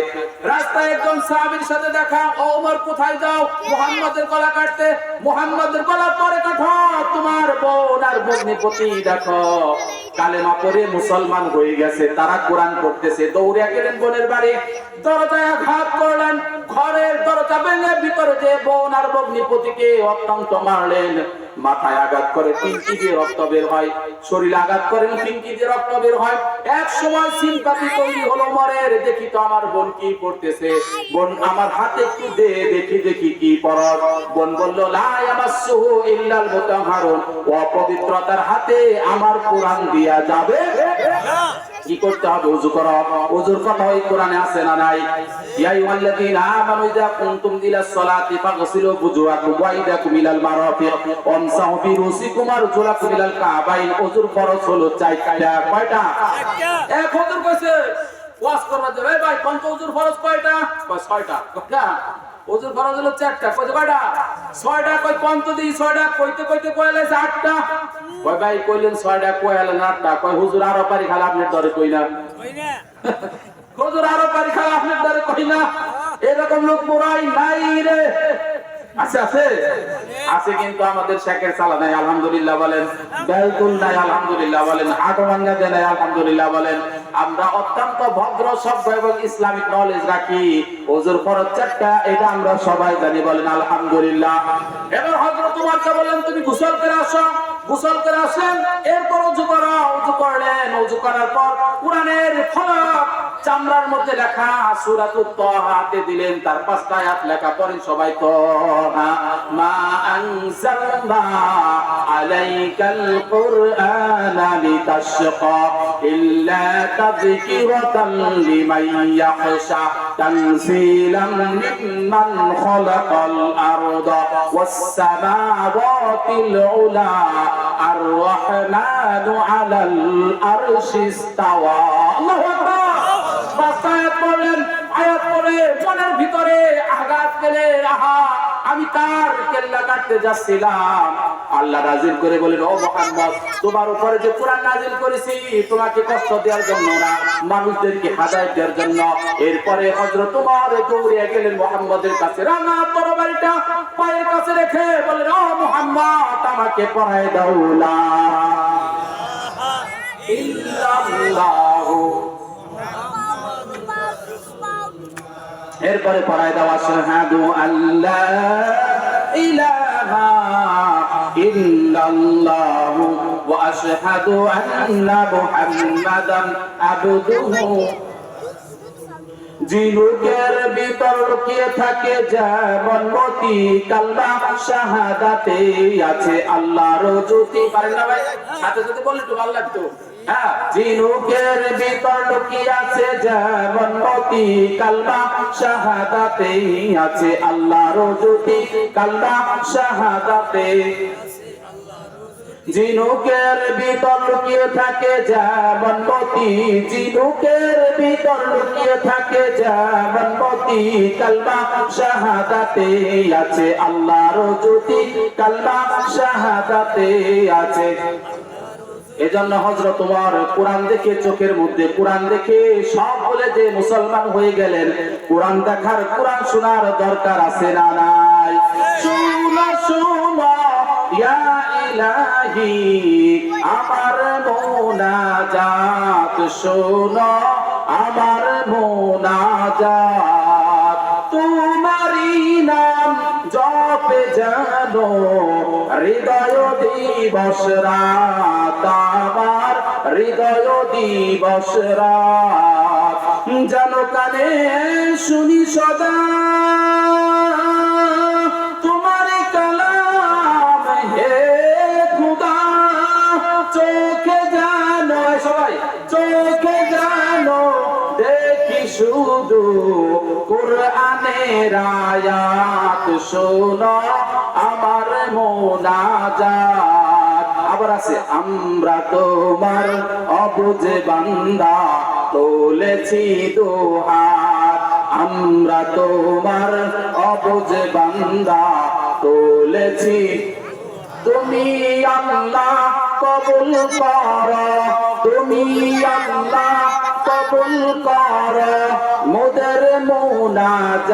রাস্তায় একজন সাহাবীর সাথে দেখা, ও ওমর কোথায় যাও? মুহাম্মাদের গলা কাটতে। মুহাম্মাদের গলা পরে কাটো, তোমার বোন আর ভগ্নিপতি দেখো কালেমা পড়ে মুসলমান হয়ে গেছে, তারা কোরআন পড়তেছে। দৌড়ে গেলেন বোনের বাড়ি, দরজায় আঘাত করলেন, ঘরের দরজা ভেঙে ভিতরে যে বোন আর ভগ্নিপতিকে অত্যন্ত মারলেন। মাথায় আঘাত করে পিঙ্কি দিয়ে রক্ত বের হয়, শরীরে আঘাত করেন পিঙ্কি দিয়ে রক্ত বের হয়। এক সময় সিম্পাথি তৈরি হলো মরের, দেখি তো আমার বোন কি পড়তেছে, বোন আমার হাতে একটু দে দেখি দেখি কি পড়স। বোন বলল, লা ইয়ামাসসুহু ইল্লাল মুতাহহারুন, অপবিত্রতার হাতে আমার কোরআন দিয়া যাবে না। কি করতে হবে? ওযু করো। ওযুর কথা ওই কোরআনে আছে না নাই? ইয়া আইয়ুহাল্লাযীনা আমানু ইযা কুনতুম ইলাস সালাতি ফাগসিলু বুজুহাকুম ওয়া ইদাকুম ইলাল মারাফিক ওয়ামসাহু বিরুসিকুম আরজুলাকুম ইলাল কাবাইন। ওযুর ফরজ হলো 4টা। কয়টা? এক ওযুর কইছে ওয়াজ করবা যে ভাই কোনটা ওযুর ফরজ কয়টা? কয় 6টা। কয়টা? ওযুর ফরজ হলো 4টা। কয়টা? কয়টা? 6টা। কই কোনটা দি 6টা কইতে কইতে কইলে 8টা। কয় ভাই কইলেন 6টা কইলেন 8টা। কয় হুজুর আরো পারি খালা আপনার দরে কই না। কই না। হুজুর আরো পারি খালা আপনার দরে কই না। এরকম লোক পুরাই নাই রে। আছে আছে আছে, কিন্তু আমাদের শেখের চালা নাই আলহামদুলিল্লাহ বলেন, বেলকুল নাই আলহামদুলিল্লাহ বলেন, হাঁটু ভাঙ্গা দেয় নাই আলহামদুলিল্লাহ বলেন। আমরা অত্যন্ত ভদ্র সভ্য এবং ইসলামিক নলেজ রাখি। ওযুর ফরজ 4টা, এটা আমরা সবাই জানি বলেন আলহামদুলিল্লাহ। এবার হযরত ওমরকে বলেন, তুমি গোসল করে আসো। গোসল করে আসেন, এরপর ওযু করো। ওযু করলেন, ওযু করার পর কোরআনের ফলক চামড়ার মধ্যে লেখা সূরাতুত তাহা হাতে দিলেন, তার 5টা আয়াত লেখা। পড়েন সবাই, তাহা মা আনজালনা আলাইকাল কুরআনা লিতাশকা ইল্লা তাযকিরাতান লিমান ইয়াখশা তানজিলাম মিম্মান খালাকাল আরদা ওয়াস সামাওয়াতিল উলা আর রহমানু আলাল আরশি ইস্তাওয়া। আল্লাহু আকবার। বাসায়াত বলেন, আয়াত পড়ে মনের ভিতরে আঘাত পেলে, আহা আমি তার কেল্লা কাটতে যাচ্ছিলাম। আল্লাহ নাযিল করে বলেন, ও মুহাম্মদ তোমার উপরে যে কোরআন নাযিল করেছি তোমাকে কষ্ট দেওয়ার জন্য না, মানুষদেরকে হেদায়েত দেওয়ার জন্য। এরপরে হযরত ওমর দৌড়ে গেলেন মুহাম্মদের কাছে, রাঙা তরবারিটা পায়ের কাছে রেখে বলেন, ও মুহাম্মদ আমাকে পড়ায় দাও লা ইল্লাল্লাহু। এরপরে পড়ায় দাও আশহাদু আল্লা ইলাহা ইল্লাল্লাহু ওয়া আশহাদু আন্না মুহাম্মাদান আবদুহু। জিনুকের ভিতর লুকিয়ে থাকে যেমন মতি, কালমা শাহাদাতে আছে আল্লাহর জ্যোতি। পারেন না ভাই? সাথে সাথে বললে একটু ভালো লাগতো। হ্যাঁ, জিনুকের ভিতর লুকিয়ে আছে যেমন মতি, কালমা শাহাদাতে আছে আল্লাহর জ্যোতি, কালমা শাহাদাতে। ঝিনুকের ভিতর লুকিয়ে থাকে যেমন মতি, ঝিনুকের ভিতর লুকিয়ে থাকে যেমন মতি, কালমা শাহাদাতে আছে আল্লাহর জ্যোতি, কালমা শাহাদাতে আছে। এজন্য হযরত ওমর কোরআন দেখে, চোখের মধ্যে কোরআন দেখে সব বলে যে মুসলমান হয়ে গেলেন। কোরআন দেখার, কোরআন শোনার দরকার আছে না নাই? শুনো শুনো ইয়া ইলাহি আমার মুনাজাত, শোনো আমার মুনাজাত, তোমারই নাম জপে জানো হৃদয় দিবস রাত, আমার হৃদয় দিবস রাত, যেন কানে শুনি সদা তোমার কালাম হে খুদা, চোখে জানো সবাই, চোখে জানো দেখি শুধু কোরআনের আয়াত, শোনো আমার মুনাজাত। আবার আছে, আমরা তোমার অবুঝ বান্দা তুলেছি দুহাত, আমরা তোমার অবুঝ বান্দা তুলেছি, তুমি আল্লাহ কবুল করো, তুমি আল্লাহ কবুল করো মোদের মুনাজাত,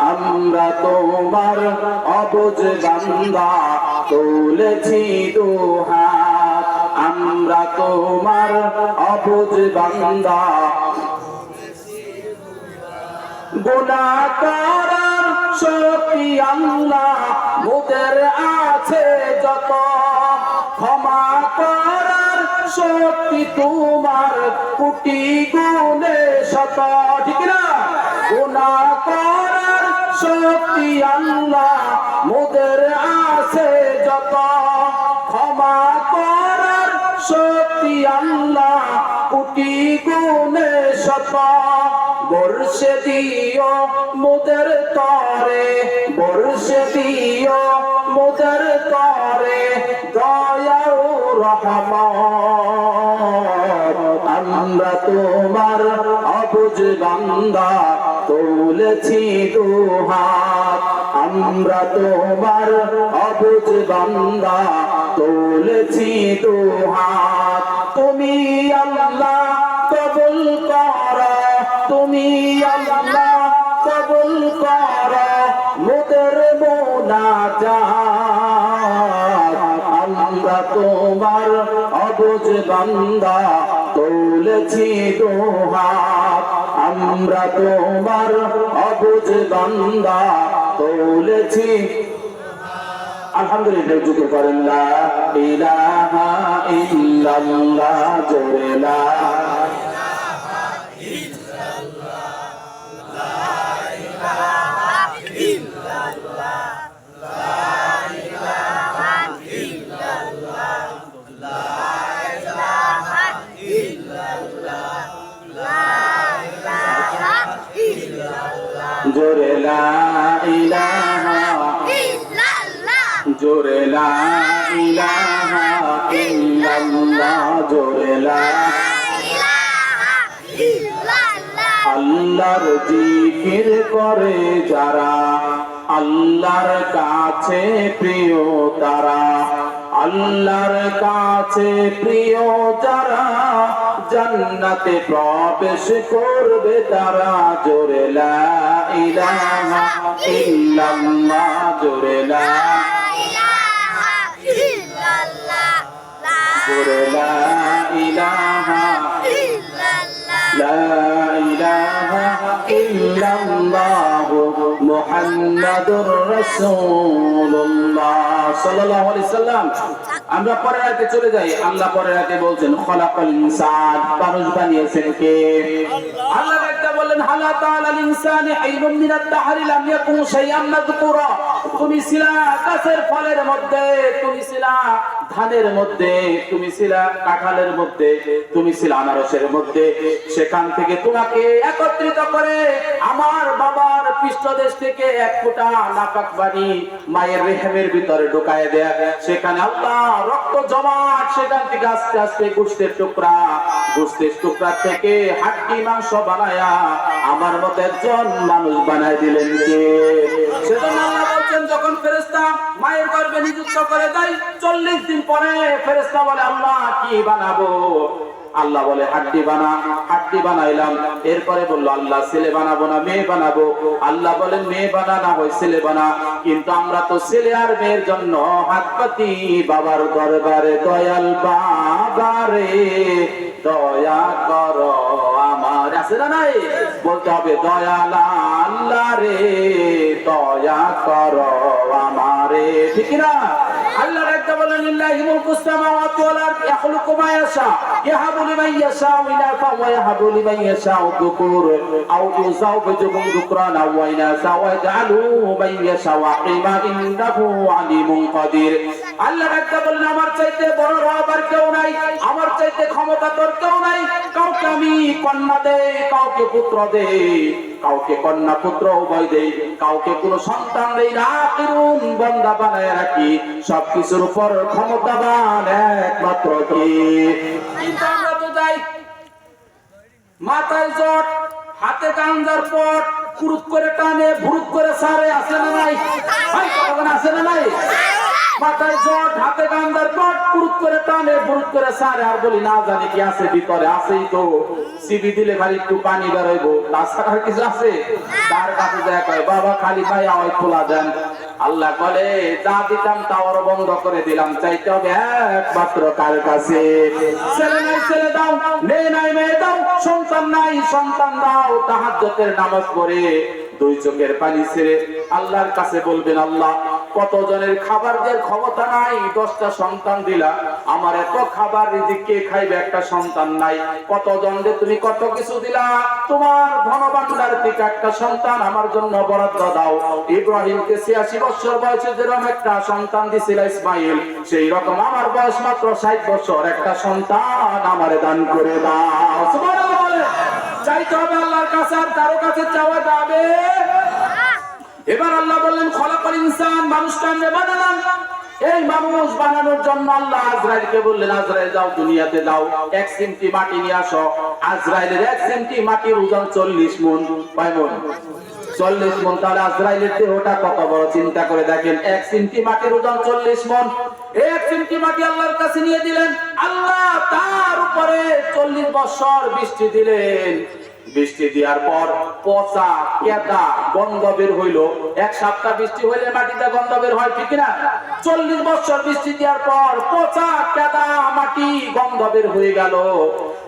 আমরা তোমার অবুঝ বান্দা তুলেছি দুহাত, আমরা তোমার অবুঝ বান্দা। গুনাহ করার শক্তি আল্লাহ মোদের আছে যত, ক্ষমা করার শক্তি তোমার কোটি গুণে শত, ঠিক না? গুনাহ করার শক্তি আল্লাহ মোদের আছে যত, ক্ষমা করার শক্তি আল্লাহ কোটি গুণে শত, বর্ষে দিও মোদের তরে, বর্ষে দিও মোদের তরে দয়া ও রহমত, আমরা তোমার অবুঝ বান্দা তুলেছি দুহাত, আমরা তোমার অবুঝ বান্দা তুলেছি দুহাত, তুমি আল্লাহ কবুল করো, তুমি আল্লাহ কবুল করো মোদের মুনাজাত, আমরা তোমার অবুঝ বান্দা তুলেছি দুহাত, আমরা তোমার অবুঝ বান্দা তুলেছি। আলহামদুলিল্লাহ, জিকির করেন লা ইলাহা ইল্লাল্লাহ, জোরে লা জোরে লা ইলাহা ইল্লাল্লাহ, জোরে লা ইলাহা ইল্লাল্লাহ, জোরে লা ইলাহা ইল্লাল্লাহ। আল্লাহর জিকির করে যারা আল্লাহর কাছে প্রিয় তারা, আল্লাহর কাছে প্রিয় যারা জান্নাতে প্রবেশ করবে তারা, জোরে লা ইলাহা ইল্লাল্লাহ, জোরে লা ইলাহা ইল্লাল্লাহ, জোরে লা ইলাহা ইল্লাল্লাহ, লা ইলাহা ইল্লাল্লাহ মুহাম্মাদুর রাসূলুল্লাহ সাল্লাল্লাহু আলাইহি সাল্লাম। আমরা পরের আয়াতে চলে যাই। আল্লাহ পরের আয়াতে বলছেন খলাকাল ইনসান, মানুষ বানিয়েছেন কে? আল্লাহ একটা বললেন হালা তাআলাল ইনসানি হাইনুম মিনাত তাহরি লাম ইয়াকুন শাইআন মাযকুরা তুমি ছিলা গাছের ফলের মধ্যে, তুমি ছিলা ধানের মধ্যে, তুমি ছিলা কাঁঠালের মধ্যে, তুমি ছিলা আনারসের মধ্যে। সেখান থেকে তোমাকে একত্রিত করে আমার বাবার পৃষ্ঠদেশ থেকে এক ফোঁটা নাপাক পানি মায়ের রেহেমের ভিতরে ঢুকায় দেয়া। সেখানে আল্লাহ রক্ত জমাট, সেখান থেকে আস্তে আস্তে গোশতের টুকরা, গোশতের টুকরা থেকে হাড্ডি মাংস বানায়া আমার মতো একজন মানুষ বানায় দিলেন কে? সেজন্য আল্লাহ বলছেন, যখন ফেরেশতা মায়ের গর্ভে নিযুক্ত করে দেয় 40 দিন পরে ফেরেশতা বলে আল্লাহ কি বানাবো? আল্লাহ বলে হাড্ডি বানা। হাড্ডি বানাইলাম। এরপরে বললো আল্লাহ ছেলে বানাবো না মেয়ে বানাবো? আল্লাহ বলেন মেয়ে বানা না হয় ছেলে বানা। কিন্তু আমরা তো ছেলে আর মেয়ের জন্য হাত পাতি বাবার দরবারে, দয়াল বাবারে দয়া করো আমার, আছে না নাই? বলতে হবে দয়াল আল্লাহ রে দয়া করো আমারে, ঠিক না? আল্লাহ রাব্বুল বলেন লিল্লাহি মুলকুস সামাওয়াতি ওয়াল আরদি ইয়াখলুকু মা ইয়াশা ইয়াহাবু লিমান ইয়াশাউ ইনাসা ওয়া ইয়াহাবু লিমান ইয়াশাউ যুকুর আও ইউযাওবিজুহুম যুকরানা ওয়া ইনাসা ওয়া ইয়াজআলু মান ইয়াশাউ আকিমা ইন্নাহু আলিমুন কাদির। আল্লাহ রাব্বুল বলেন আমার চাইতে বড় রব আর কেউ নাই, আমার চাইতে ক্ষমতাধর কেউ নাই। কাউকে আমি কন্যা দেই, কাউকে পুত্র দেই, কাউকে কন্যা পুত্র উভয় দেই, কাউকে কোনো সন্তান দেই না। আখিরুন বান্দা বানায় রাখি, সবকিছুর উপর ক্ষমতাবান একমাত্র কে? কিন্তু আমরা তো যাই মাথায় জট, হাতে গাঞ্জার পট, কুরুত করে টানে ভুরুত করে সারে, আছে না নাই? ভাই কখন আছে না নাই? মাথায় জট, হাতে গাঞ্জার পট, কুরুত করে টানে ভুরুত করে সারে, আর বলি না জানি কি আছে ভিতরে। আছেই তো, সিবি দিলে খালি একটু পানি বেরোইবো, তাছাড়া আর কিছু আছে? তার কাছে যায় কয় বাবা খালি ভাই আমায় খোলা দেন। আল্লাহ বলে যা দিতাম তা ওর বন্ধ করে দিলাম, চাইতে হবে একমাত্র কার কাছে? ছেলে নাই ছেলে দাও, মেয়ে নাই মেয়ে দাও, সন্তান নাই সন্তান দাও। তাহাজ্জুদের নামাজ পড়ে দুই চোখের পানি ছেড়ে আল্লাহর কাছে বলবেন আল্লাহ কতজনের খাবার দেওয়ার ক্ষমতা নাই, 10টা সন্তান দিলা, আমার এত খাবার রিজিক কে খাইবে, একটা সন্তান নাই। কতজনকে তুমি কত কিছু দিলা, তোমার ধনভাণ্ডার থেকে একটা সন্তান আমার জন্য বরাদ্দ দাও। ইব্রাহিমকে 86 বছর বয়সে যেরকম একটা সন্তান দিছিল ইসমাইল, সেই রকম আমার বয়স মাত্র 60 বছর, একটা সন্তান আমারে দান করে দাও। সুবহানাল্লাহ বলে চাইতে হবে আল্লাহর কাছে, আর কারো কাছে চাওয়া যাবে। এবার আল্লাহ বললেন খলাকাল ইনসান, মানুষকে আমি বানালাম। এই মানুষ বানানোর জন্য আল্লাহ আজরাইলকে বললেন আজরাইল যাও দুনিয়াতে যাও, 1 চিমটি মাটি নিয়ে আসো। আজরাইলের 1 চিমটি মাটির ওজন 40 মণ। কয় মণ? 40 মণ। তাহলে আজরাইলের দেহটা কত বড় চিন্তা করে দেখেন। 1 চিমটি মাটির ওজন 40 মণ। 1 চিমটি মাটি আল্লাহর কাছে নিয়ে দিলেন। আল্লাহ তার উপরে 40 বছর বৃষ্টি দিলেন। বৃষ্টি দেওয়ার পর পচা কেদা গন্ধ বের হইল। 1 সপ্তাহ বৃষ্টি হইলে মাটিতে গন্ধ বের হয়, ঠিক না? 40 বছর বৃষ্টি দেওয়ার পর পচা কেদা মাটি গন্ধ বের হয়ে গেল।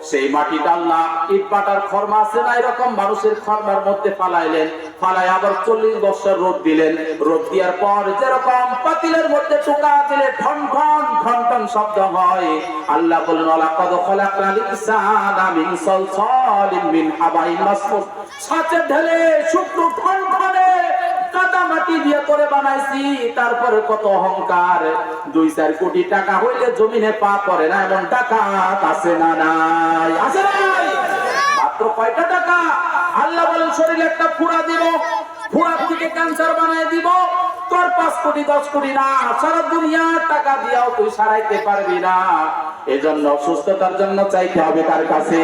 সেই মাটিটা আল্লাহ ইট পাটার খরমা আছে না, এরকম মানুষের খরমার মধ্যে ফালাইলেন। ফালাই আবার 40 বছর রোদ দিলেন। রোদ দেওয়ার পর যেরকম পাতিলের মধ্যে টোকা দিলে ঠন ঠন ঠন ঠন শব্দ হয়, আল্লাহ বলেন ওয়ালাকাদ খলাকনাল ইনসানা মিন সালসালিন মিন হাবাইন মাসফুর, ছাঁচে ঢেলে শুকনো ঠন ঠনে কাদা মাটি দিয়ে করে বানাইছি। তারপরে কত অহংকার, 2-4 কোটি টাকা হইলে জমিনে পা পড়ে না এমন টাকা আছে না নাই? আছে না নাই? মাত্র কয়টা টাকা? আল্লাহ বলেন শরীরে একটা ফুড়া দিব, ফুড়ার থেকে ক্যান্সার বানায় দিব। তোর 5 কোটি 10 কোটি না, সারা দুনিয়া টাকা দিয়াও তুই সারাইতে পারবি না। এজন্য সুস্থতার জন্য চাইতে হবে কার কাছে?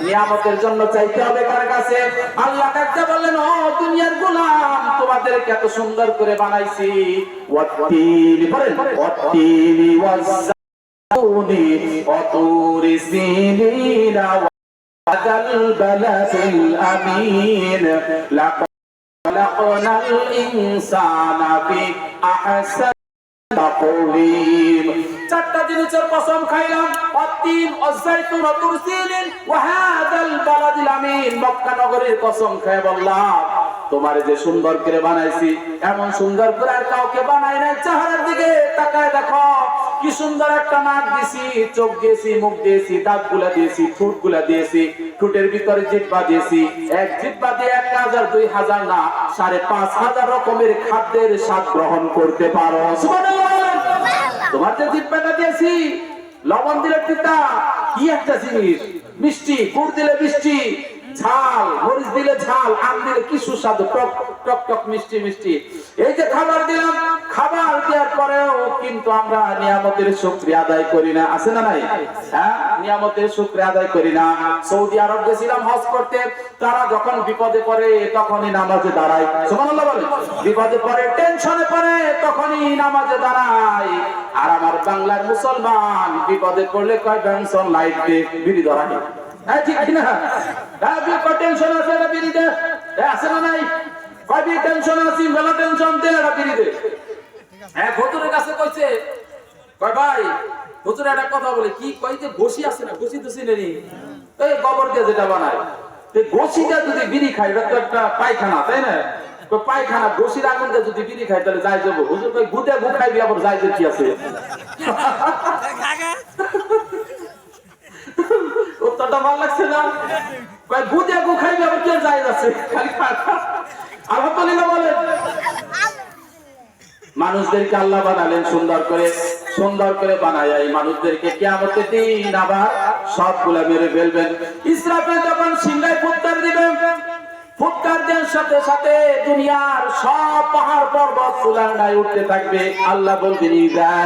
নিয়ামতের জন্য চাইতে হবে কার কাছে? আল্লাহ কাছে বললেন ও দুনিয়ার গোলাম, তোমাদেরকে এত সুন্দর করে বানাইছি। ওয়াত্তিনি বলেন ওয়াত্তিনি ওয়াজ্জাতুনি ওয়াতুরি সিনিনা ওয়াদাল বালাদিল আমিন লাকাদ খালাকনাল ইনসানা ফি আহসানি তাকওয়িম। 4টা জিনিসের কসম খাইলাম, ওয়াত্তিন ওয়াজ্জাইতুন ওয়াতুর সিনিন ওয়া হাদাল বালাদিল আমিন। মক্কা নগরীর কসম খায় বললাম তোমারে যে সুন্দর করে বানাইছি, এমন সুন্দর করে আর কাউকে বানাই নাই। চেহারার দিকে তাকায় দেখো, কি সুন্দর একটা নাক দিয়েছি, চোখ দিয়েছি, মুখ দিয়েছি, দাঁত গুলা দিয়েছি, ঠোঁট গুলা দিয়েছি, ঠোঁটের ভিতরে জিহ্বা দিয়েছি। এক জিহ্বা দিয়ে 1000 2000 না 5500 রকমের খাদ্যের স্বাদ গ্রহণ করতে পারো। সুবহানাল্লাহ। তোমার যে জিহ্বাটা দিয়েছি, লবণ দিলে তিতা, কি একটা জিনিস, মিষ্টি, গুড় দিলে মিষ্টি, ঝাল, মরিচ দিলে ঝাল, আম দিলে কি সুস্বাদু, টক টক টক মিষ্টি মিষ্টি। এই যে খাবার দিলাম, খাবার দেওয়ার পরেও কিন্তু আমরা নিয়ামতের শুকরিয়া আদায় করি না, আছে না নাই? হ্যাঁ, নিয়ামতের শুকরিয়া আদায় করি না। সৌদি আরব গেছিলাম হজ করতে, তারা যখন বিপদে পড়ে তখনই নামাজে দাঁড়ায়। সুবহানাল্লাহ বলে। বিপদে পড়ে, টেনশনে পড়ে, তখনই নামাজে দাঁড়ায়। আর আমার বাংলার মুসলমান বিপদে পড়লে কয় বেনসন লাইট দে, বিড়ি ধরায়। হ্যাঁ, ঠিক কিনা? টেনশন আছে, বিড়ি দে, আছে না নাই? কয়টি টেনশন আছে, মেলা টেনশন দে, বিড়ি দে। হ্যাঁ, হুজুরের কাছে কইছে, কয় ভাই হুজুর একটা কথা বলে, কি কই যে ঘষি আছে না, ঘষি তো চিনে নি, এই গোবর দিয়ে যেটা বানায়, এই ঘষিটা যদি বিড়ি খাই, এটা তো একটা পায়খানা, তাই না? পায়খানা ঘষির আগুন দিয়ে যদি বিড়ি খাই তাহলে যাই যাবো। হুজুর কই গুদে গু খাইবি, আবার যাই যে কি আছে? উত্তরটা ভালো লাগছে না? কয় গুদে গু খাইবি, আবার কি যাই যাচ্ছে? আলহামদুলিল্লাহ বলেন। মানুষদেরকে আল্লাহ বানালেন সুন্দর করে, সুন্দর করে বানায় এই মানুষদেরকে কিয়ামতের দিন আবার সবগুলা মেরে ফেলবেন। ইসরাফিল যখন সিংহায় ফুৎকার দিবেন, ফুৎকার দেওয়ার সাথে সাথে দুনিয়ার সব পাহাড় পর্বত তুলায় উঠতে থাকবে। আল্লাহ বলবেন, ইযা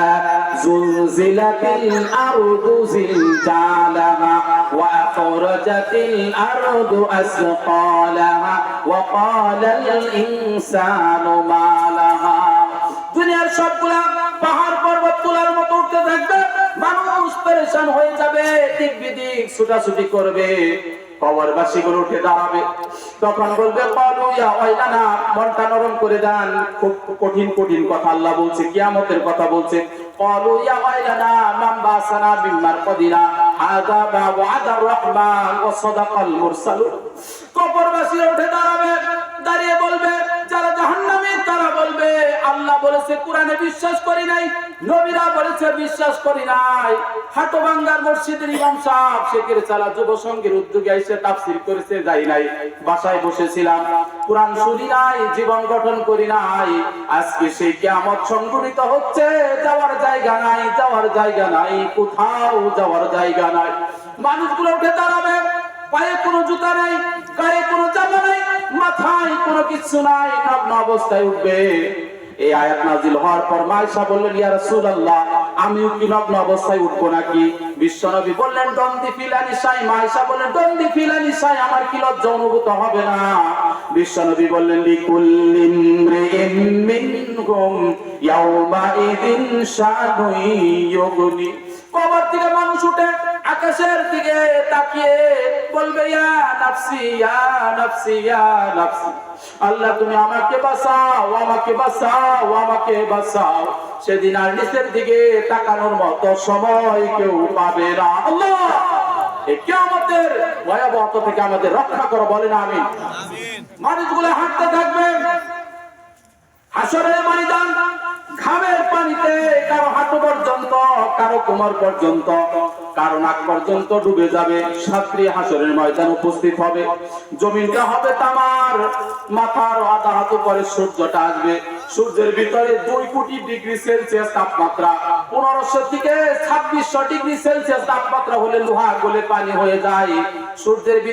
যুলজিলাতিল আরদু জিলজালাহা ওয়া আখরাজাতিল আরদু আসকালাহা ওয়া ক্বালাল ইনসানু মা লাহা। দুনিয়ার সবগুলা পাহাড় পর্বত তোলার মতো উঠতে থাকবে, মানুষ পেরেশান হয়ে যাবে, দিক বিদিক ছুটাছুটি করবে, কবরবাসী গুলো উঠে দাঁড়াবে, তখন বলবে ক্বালু ইয়া ওয়াইলানা, মনটা নরম করে দেন। খুব কঠিন কঠিন কথা আল্লাহ বলছে, কিয়ামতের কথা বলছে। ক্বালু ইয়া ওয়াইলানা মান বাসানা মিন মারকাদিনা হাযা মা ওয়া'দার রহমান ওয়া সাদাকাল মুরসালুন। কবরবাসী উঠে দাঁড়াবে, দাঁড়িয়ে বলবে, যারা জাহান্নামী তারা বলবে, আল্লাহ বলেছে কোরআনে বিশ্বাস করি নাই, নবীরা বলেছে বিশ্বাস করি নাই। হাটবাঙ্গার মসজিদের ইমাম সাহেব শেখের চালা যুব সংঘের উদ্যোগে এসে তাফসীর করেছে, যাই নাই, বাসায় বসেছিলাম, কোরআন শুনি নাই, জীবন গঠন করি নাই। আজকে সেই কিয়ামত সংঘটিত হচ্ছে, যাওয়ার জায়গা নাই, যাওয়ার জায়গা নাই, কোথাও যাওয়ার জায়গা নাই। মানুষগুলো উঠে দাঁড়াবে, পায়ে কোনো জুতা নাই, গায়ে কোনো জামা নাই, মাথায় কোনো কিছু নাই, নগ্ন অবস্থায় উঠবে। এই আয়াত নাযিল হওয়ার পর আয়েশা বললেন, ইয়া রাসূলুল্লাহ, আমিও কি নগ্ন অবস্থায় উঠবো নাকি? বিশ্বনবী বললেন, দন্দি ফিলানি সাই। আয়েশা বললেন, দন্দি ফিলানি সাই, আমার কি লজ্জা অনুভূত হবে না? বিশ্বনবী বললেন, লিকুল্লি ইমরিইন মিনহুম ইয়াওমা ইযিন শানুন ইউগনি। কবর থেকে মানুষ উঠে আকাশের দিকে তাকিয়ে বলবে, ইয়া নাফসি ইয়া নাফসি ইয়া নাফসি, আল্লাহ তুমি আমাকে বাঁচাও, আমাকে বাঁচাও, আমাকে বাঁচাও। সেদিন আর নিচের দিকে তাকানোর মতো সময় কেউ পাবে না। আল্লাহ এই কিয়ামতের ভয়াবহতা থেকে আমাদের রক্ষা করো, বলেন আমিন। মানুষগুলো হাঁটতে থাকবে হাসরের ময়দান, ঘামের পানিতে, কারো হাঁটু পর্যন্ত, কারো কোমর পর্যন্ত, কারো নাক পর্যন্ত ডুবে যাবে। সাত্রী হাসরের ময়দান উপস্থিত হবে, জমিনটা হবে তামার, মাথার আধা হাত উপরে সূর্যটা আসবে। সূর্যের ভিতরে 2 কোটি ডিগ্রি সেলসিয়াস তাপমাত্রা, 1500 থেকে 2600 ডিগ্রি সেলসিয়াস তাপমাত্রা হলে লোহা গলে পানি হয়ে যায়। সূর্যের